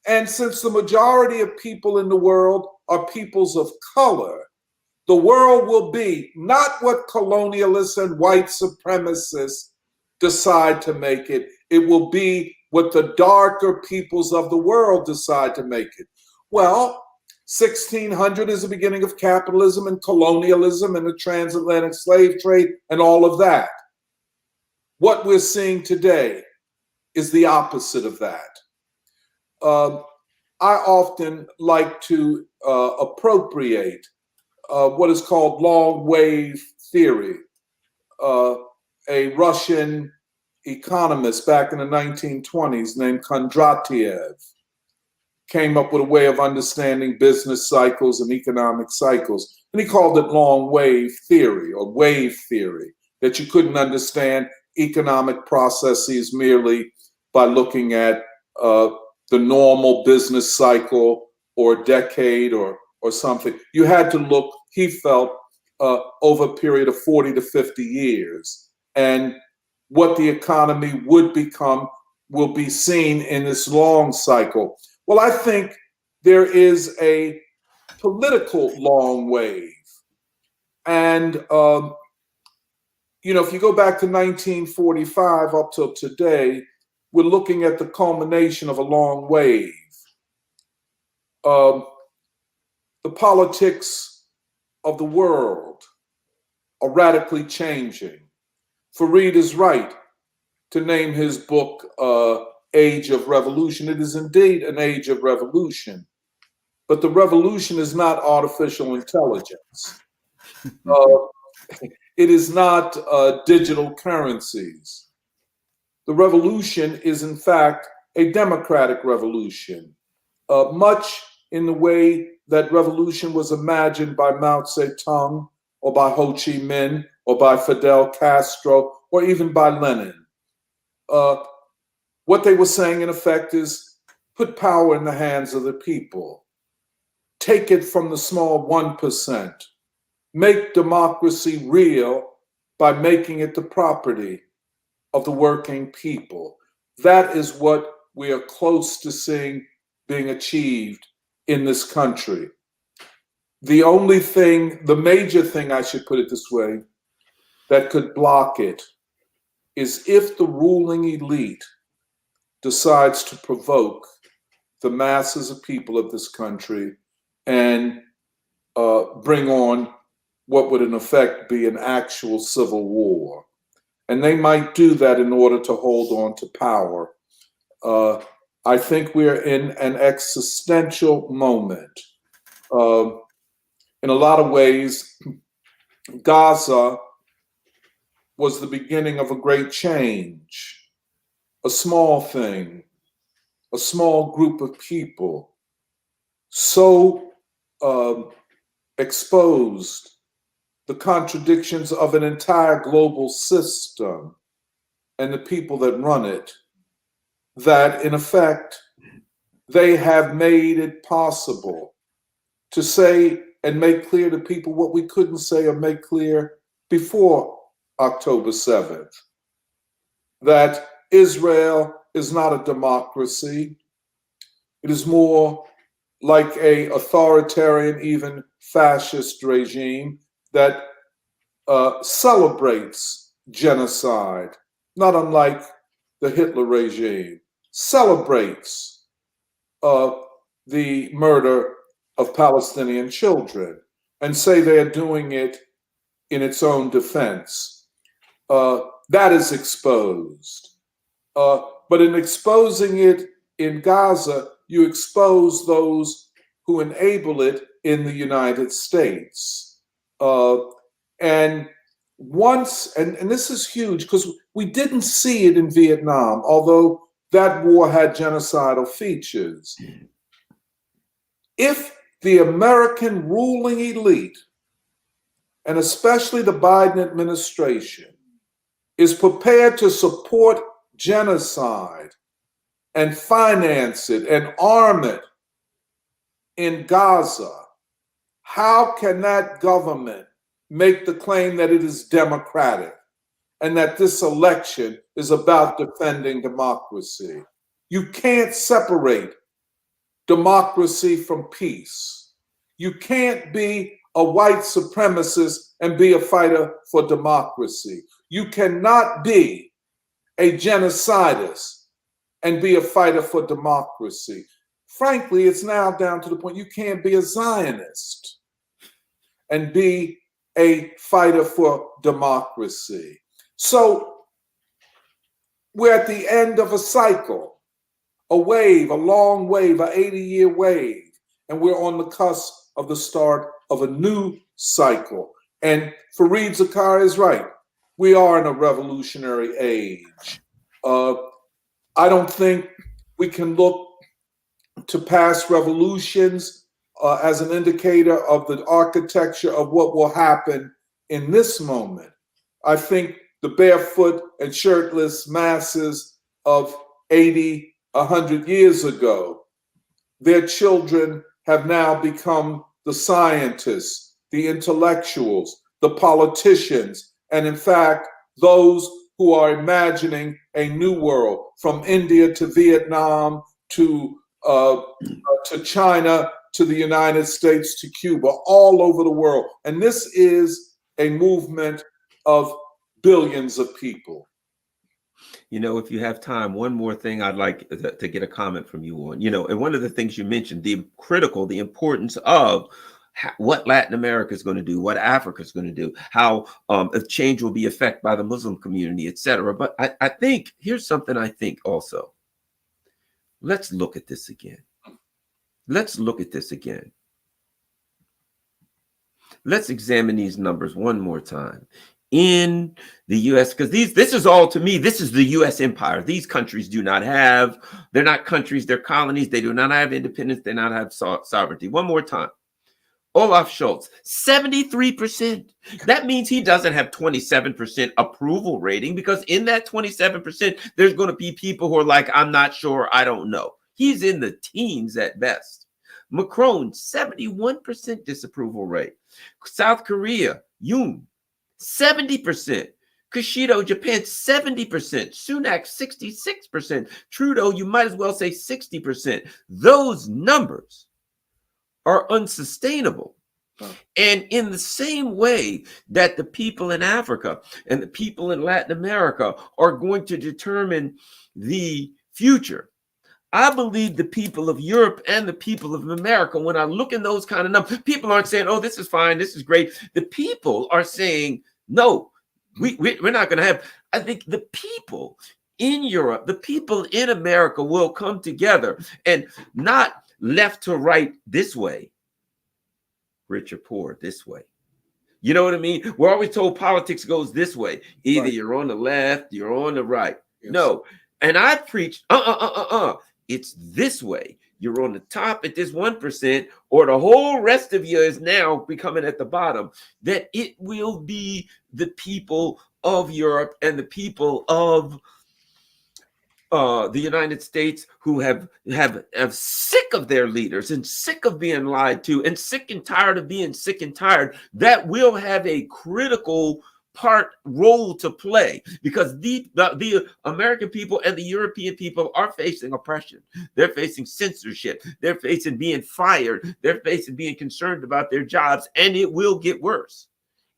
And since the majority of people in the world are peoples of color, the world will be not what colonialists and white supremacists decide to make it. It will be what the darker peoples of the world decide to make it. Well, 1600 is the beginning of capitalism and colonialism and the transatlantic slave trade and all of that. What we're seeing today is the opposite of that. I often like to appropriate what is called long wave theory. A Russian economist back in the 1920s named Kondratiev came up with a way of understanding business cycles and economic cycles. And he called it long wave theory or wave theory, that you couldn't understand economic processes merely by looking at the normal business cycle or decade or something. You had to look, he felt, over a period of 40 to 50 years. And what the economy would become will be seen in this long cycle. Well, I think there is a political long wave. And, if you go back to 1945 up till today, we're looking at the culmination of a long wave. The politics of the world are radically changing. Fareed is right. to name his book Age of Revolution. It is indeed an age of revolution, but the revolution is not artificial intelligence. It is not digital currencies. The revolution is, in fact, a democratic revolution, much in the way that revolution was imagined by Mao Zedong or by Ho Chi Minh or by Fidel Castro or even by Lenin. What they were saying, in effect, is put power in the hands of the people. Take it from the small 1%. Make democracy real by making it the property of the working people. That is what we are close to seeing being achieved in this country. The only thing, the major thing, I should put it this way, that could block it is if the ruling elite decides to provoke the masses of people of this country and bring on what would in effect be an actual civil war. And they might do that in order to hold on to power. I think we are in an existential moment. In a lot of ways, Gaza was the beginning of a great change, a small thing, a small group of people so exposed the contradictions of an entire global system and the people that run it, that in effect, they have made it possible to say and make clear to people what we couldn't say or make clear before October 7th, that Israel is not a democracy. It is more like an authoritarian, even fascist regime that celebrates genocide, not unlike the Hitler regime, celebrates the murder of Palestinian children and say they are doing it in its own defense. That is exposed. But in exposing it in Gaza, you expose those who enable it in the United States. And once, and this is huge because we didn't see it in Vietnam, although that war had genocidal features. If the American ruling elite, and especially the Biden administration, is prepared to support genocide and finance it and arm it in Gaza, how can that government make the claim that it is democratic and that this election is about defending democracy? You can't separate democracy from peace. You can't be a white supremacist and be a fighter for democracy. You cannot be a genocidist and be a fighter for democracy. Frankly, it's now down to the point you can't be a Zionist and be a fighter for democracy. So we're at the end of a cycle, a wave, a long wave, an 80-year wave, and we're on the cusp of the start of a new cycle. And Fareed Zakaria is right. We are in a revolutionary age. I don't think we can look to past revolutions as an indicator of the architecture of what will happen in this moment. I think the barefoot and shirtless masses of 80, 100 years ago, their children have now become the scientists, the intellectuals, the politicians, and in fact, those who are imagining a new world from India to Vietnam to China to the United States to Cuba, all over the world. And this is a movement of billions of people. You know, if you have time, one more thing I'd like to get a comment from you on. You know, and one of the things you mentioned, the importance of what Latin America is going to do, what Africa is going to do, how if change will be affected by the Muslim community, etc. But I think here's something I think also. Let's look at this again. Let's look at this again. Let's examine these numbers one more time. In the US, because this is all, to me, this is the US empire. These countries do not have, they're not countries, they're colonies. They do not have independence. They do not have sovereignty. One more time. Olaf Scholz, 73%. That means he doesn't have 27% approval rating, because in that 27%, there's going to be people who are like, I'm not sure, I don't know. He's in the teens at best. Macron, 71% disapproval rate. South Korea, Yoon, 70%. Kishido, Japan, 70%. Sunak, 66%. Trudeau, you might as well say 60%. Those numbers are unsustainable. And in the same way that the people in Africa and the people in Latin America are going to determine the future, I believe the people of Europe and the people of America, when I look in those kind of numbers, people aren't saying, oh, this is fine, this is great. The people are saying, no, we're not going to have. I think the people in Europe, the people in America will come together, and not left to right this way, rich or poor this way. You know what I mean? We're always told politics goes this way. Either right. You're on the left, you're on the right. Yes. No. And I preach, it's this way. You're on the top at this 1%, or the whole rest of you is now becoming at the bottom. That it will be the people of Europe and the people of the United States who have sick of their leaders and sick of being lied to and sick and tired of being sick and tired, that will have a critical role to play, because the American people and the European people are facing oppression. They're facing censorship. They're facing being fired. They're facing being concerned about their jobs, and it will get worse.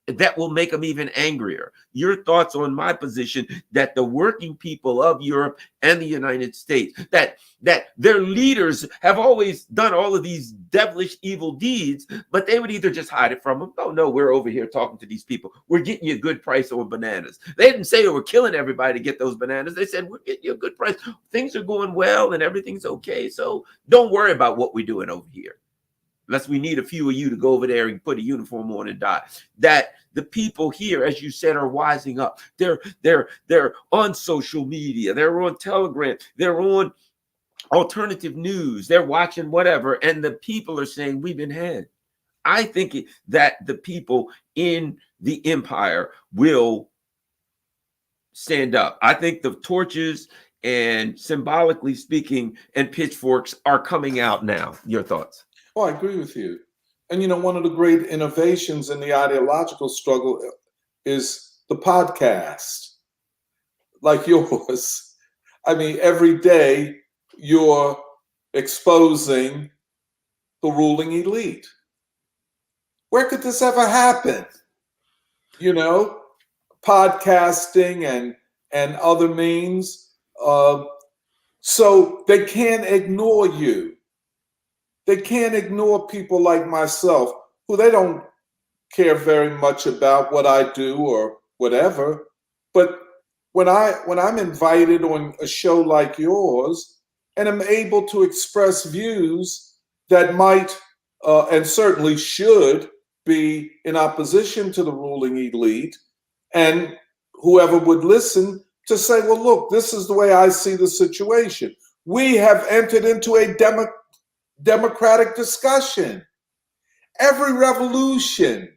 That will make them even angrier. Your thoughts on my position that the working people of Europe and the United States, that their leaders have always done all of these devilish evil deeds, but they would either just hide it from them. Oh, no, we're over here talking to these people. We're getting you a good price on bananas. They didn't say they were killing everybody to get those bananas. They said, we're getting you a good price. Things are going well and everything's okay. So don't worry about what we're doing over here. Unless we need a few of you to go over there and put a uniform on and die. That the people here, as you said, are wising up. They're on social media. They're on Telegram. They're on alternative news. They're watching whatever. And the people are saying, we've been had. I think that the people in the empire will stand up. I think the torches and, symbolically speaking, and pitchforks are coming out now. Your thoughts? Oh, I agree with you. And, one of the great innovations in the ideological struggle is the podcast, like yours. I mean, every day you're exposing the ruling elite. Where could this ever happen? Podcasting and other means. So they can't ignore you. They can't ignore people like myself, who they don't care very much about what I do or whatever. But when I'm invited on a show like yours, and I'm able to express views that might and certainly should be in opposition to the ruling elite, and whoever would listen to say, well, look, this is the way I see the situation. We have entered into a democratic discussion. Every revolution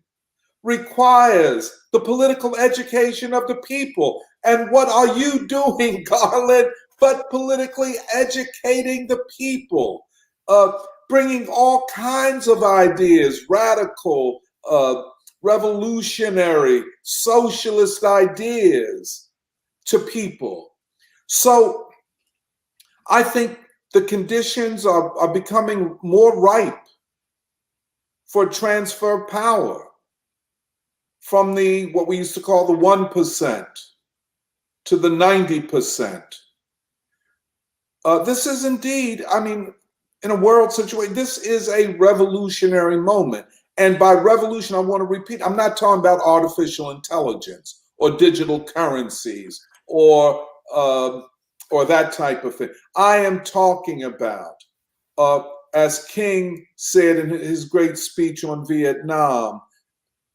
requires the political education of the people. And what are you doing, Garland, but politically educating the people, bringing all kinds of ideas, radical, revolutionary, socialist ideas to people. So I think the conditions are becoming more ripe for transfer of power from what we used to call the 1% to the 90%. This is indeed, in a world situation, this is a revolutionary moment. And by revolution, I want to repeat, I'm not talking about artificial intelligence or digital currencies or that type of thing. I am talking about, as King said in his great speech on Vietnam,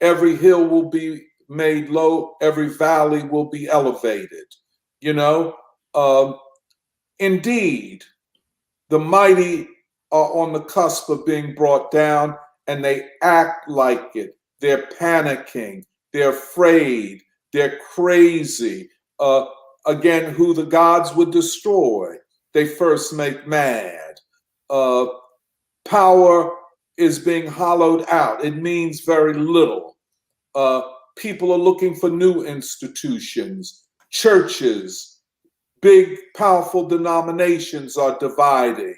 every hill will be made low, every valley will be elevated. You know, indeed, the mighty are on the cusp of being brought down, and they act like it. They're panicking. They're afraid. They're crazy. Again, who the gods would destroy, they first make mad. Power is being hollowed out. It means very little. Uh, People are looking for new institutions. Churches, big, powerful denominations are dividing.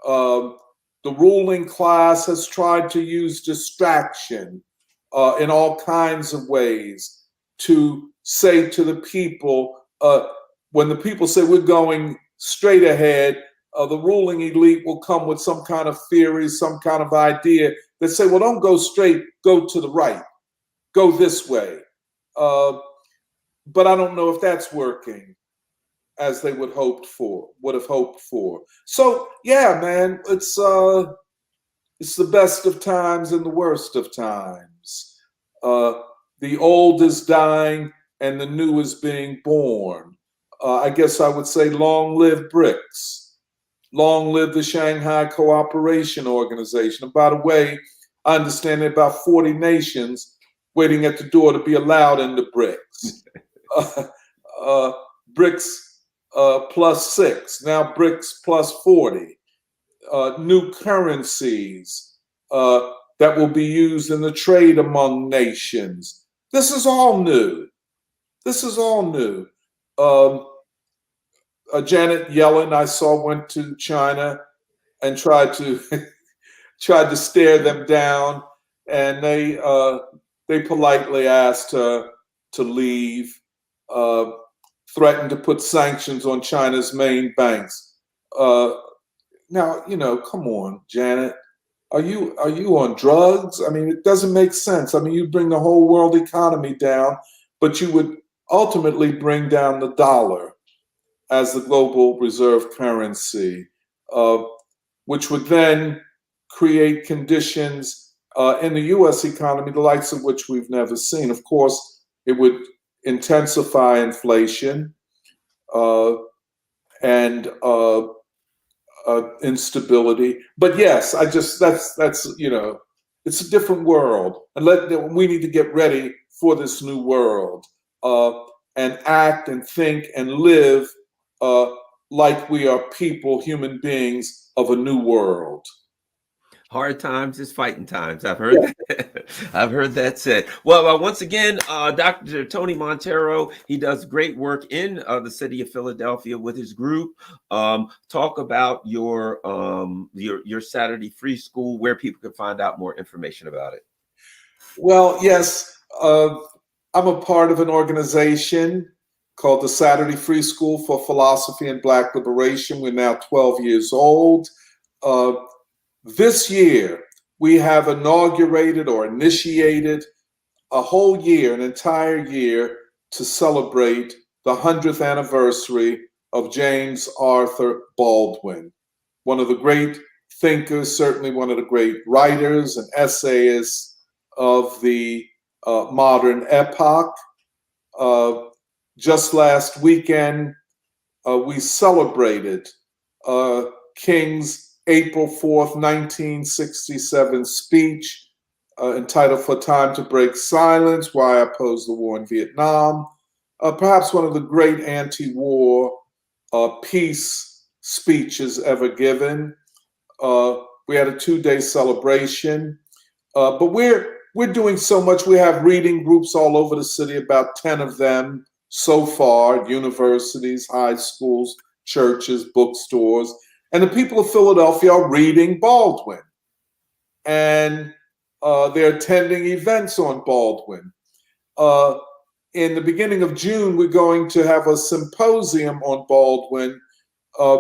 The ruling class has tried to use distraction in all kinds of ways to say to the people, when the people say we're going straight ahead, the ruling elite will come with some kind of theory, some kind of idea that say, well, don't go straight, go to the right, go this way. But I don't know if that's working as they would have hoped for. So yeah, man, it's the best of times and the worst of times. The old is dying and the new is being born. I guess I would say long live BRICS. Long live the Shanghai Cooperation Organization. And by the way, I understand there are about 40 nations waiting at the door to be allowed into BRICS. BRICS plus 6, now BRICS plus 40. New currencies that will be used in the trade among nations. This is all new. This is all new. Janet Yellen, I saw, went to China and tried to stare them down, and they politely asked her to leave, threatened to put sanctions on China's main banks. Now, come on, Janet. Are you on drugs? I mean, it doesn't make sense. I mean, you bring the whole world economy down, but you would ultimately bring down the dollar as the global reserve currency, which would then create conditions in the U.S. economy, the likes of which we've never seen. Of course, it would intensify inflation and instability. But yes, that's it's a different world, and we need to get ready for this new world and act and think and live like we are people, human beings of a new world. Hard times is fighting times. I've heard that. I've heard that said. Well, once again, Dr. Tony Monteiro, he does great work in the city of Philadelphia with his group. Talk about your Saturday Free School, where people can find out more information about it. Well, yes, I'm a part of an organization called the Saturday Free School for Philosophy and Black Liberation. We're now 12 years old. This year, we have inaugurated or initiated a whole year, an entire year, to celebrate the 100th anniversary of James Arthur Baldwin, one of the great thinkers, certainly one of the great writers and essayists of the modern epoch. Just last weekend, we celebrated King's April 4th, 1967 speech entitled For Time to Break Silence, Why I Oppose the War in Vietnam. Perhaps one of the great anti-war peace speeches ever given. We had a 2-day celebration, but we're doing so much. We have reading groups all over the city, about 10 of them so far, universities, high schools, churches, bookstores. And the people of Philadelphia are reading Baldwin. And they're attending events on Baldwin. In the beginning of June, we're going to have a symposium on Baldwin,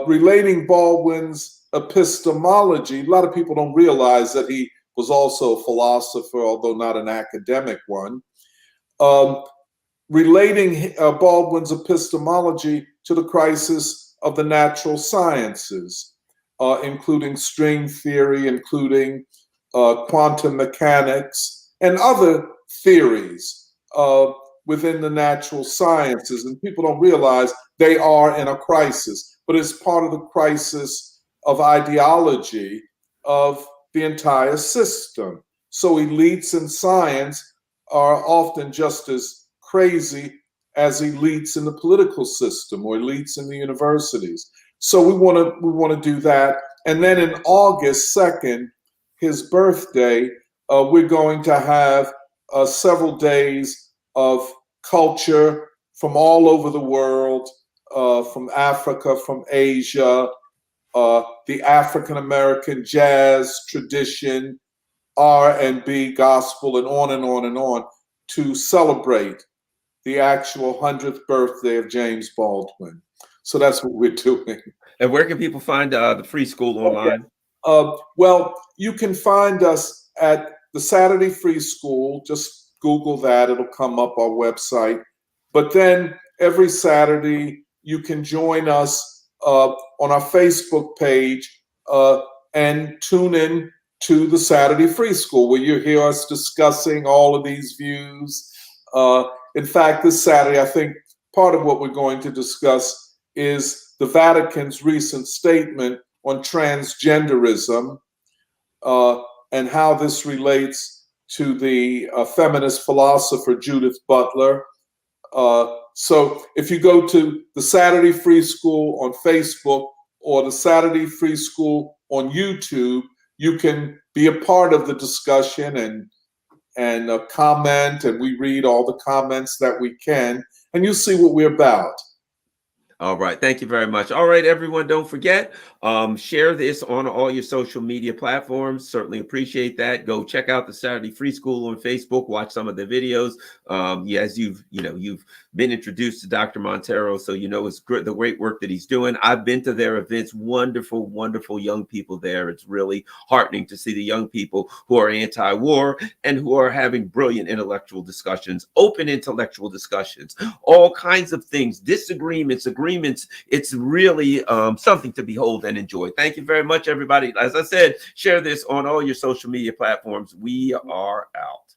relating Baldwin's epistemology. A lot of people don't realize that he was also a philosopher, although not an academic one, um, relating Baldwin's epistemology to the crisis of the natural sciences, including string theory, including quantum mechanics, and other theories within the natural sciences. And people don't realize they are in a crisis, but it's part of the crisis of ideology of the entire system. So elites in science are often just as crazy as elites in the political system or elites in the universities. So we want to do that. And then in August 2nd, his birthday, we're going to have several days of culture from all over the world, from Africa, from Asia, the African American jazz tradition, R&B, gospel, and on and on and on, to celebrate the actual 100th birthday of James Baldwin. So that's what we're doing. And where can people find the free school online? Well, you can find us at the Saturday Free School. Just Google that, it'll come up our website. But then every Saturday, you can join us on our Facebook page and tune in to the Saturday Free School, where you hear us discussing all of these views. In fact, this Saturday, I think part of what we're going to discuss is the Vatican's recent statement on transgenderism and how this relates to the feminist philosopher Judith Butler. So if you go to the Saturday Free School on Facebook or the Saturday Free School on YouTube, you can be a part of the discussion and comment, and we read all the comments that we can, and you'll see what we're about. All right. Thank you very much. All right, everyone. Don't forget, share this on all your social media platforms. Certainly appreciate that. Go check out the Saturday Free School on Facebook. Watch some of the videos. Yes, you've been introduced to Dr. Monteiro, so you know it's good, the great work that he's doing. I've been to their events. Wonderful, wonderful young people there. It's really heartening to see the young people who are anti-war and who are having brilliant intellectual discussions, open intellectual discussions, all kinds of things, disagreements, agreements. It's really something to behold and enjoy. Thank you very much, everybody. As I said, share this on all your social media platforms. We are out.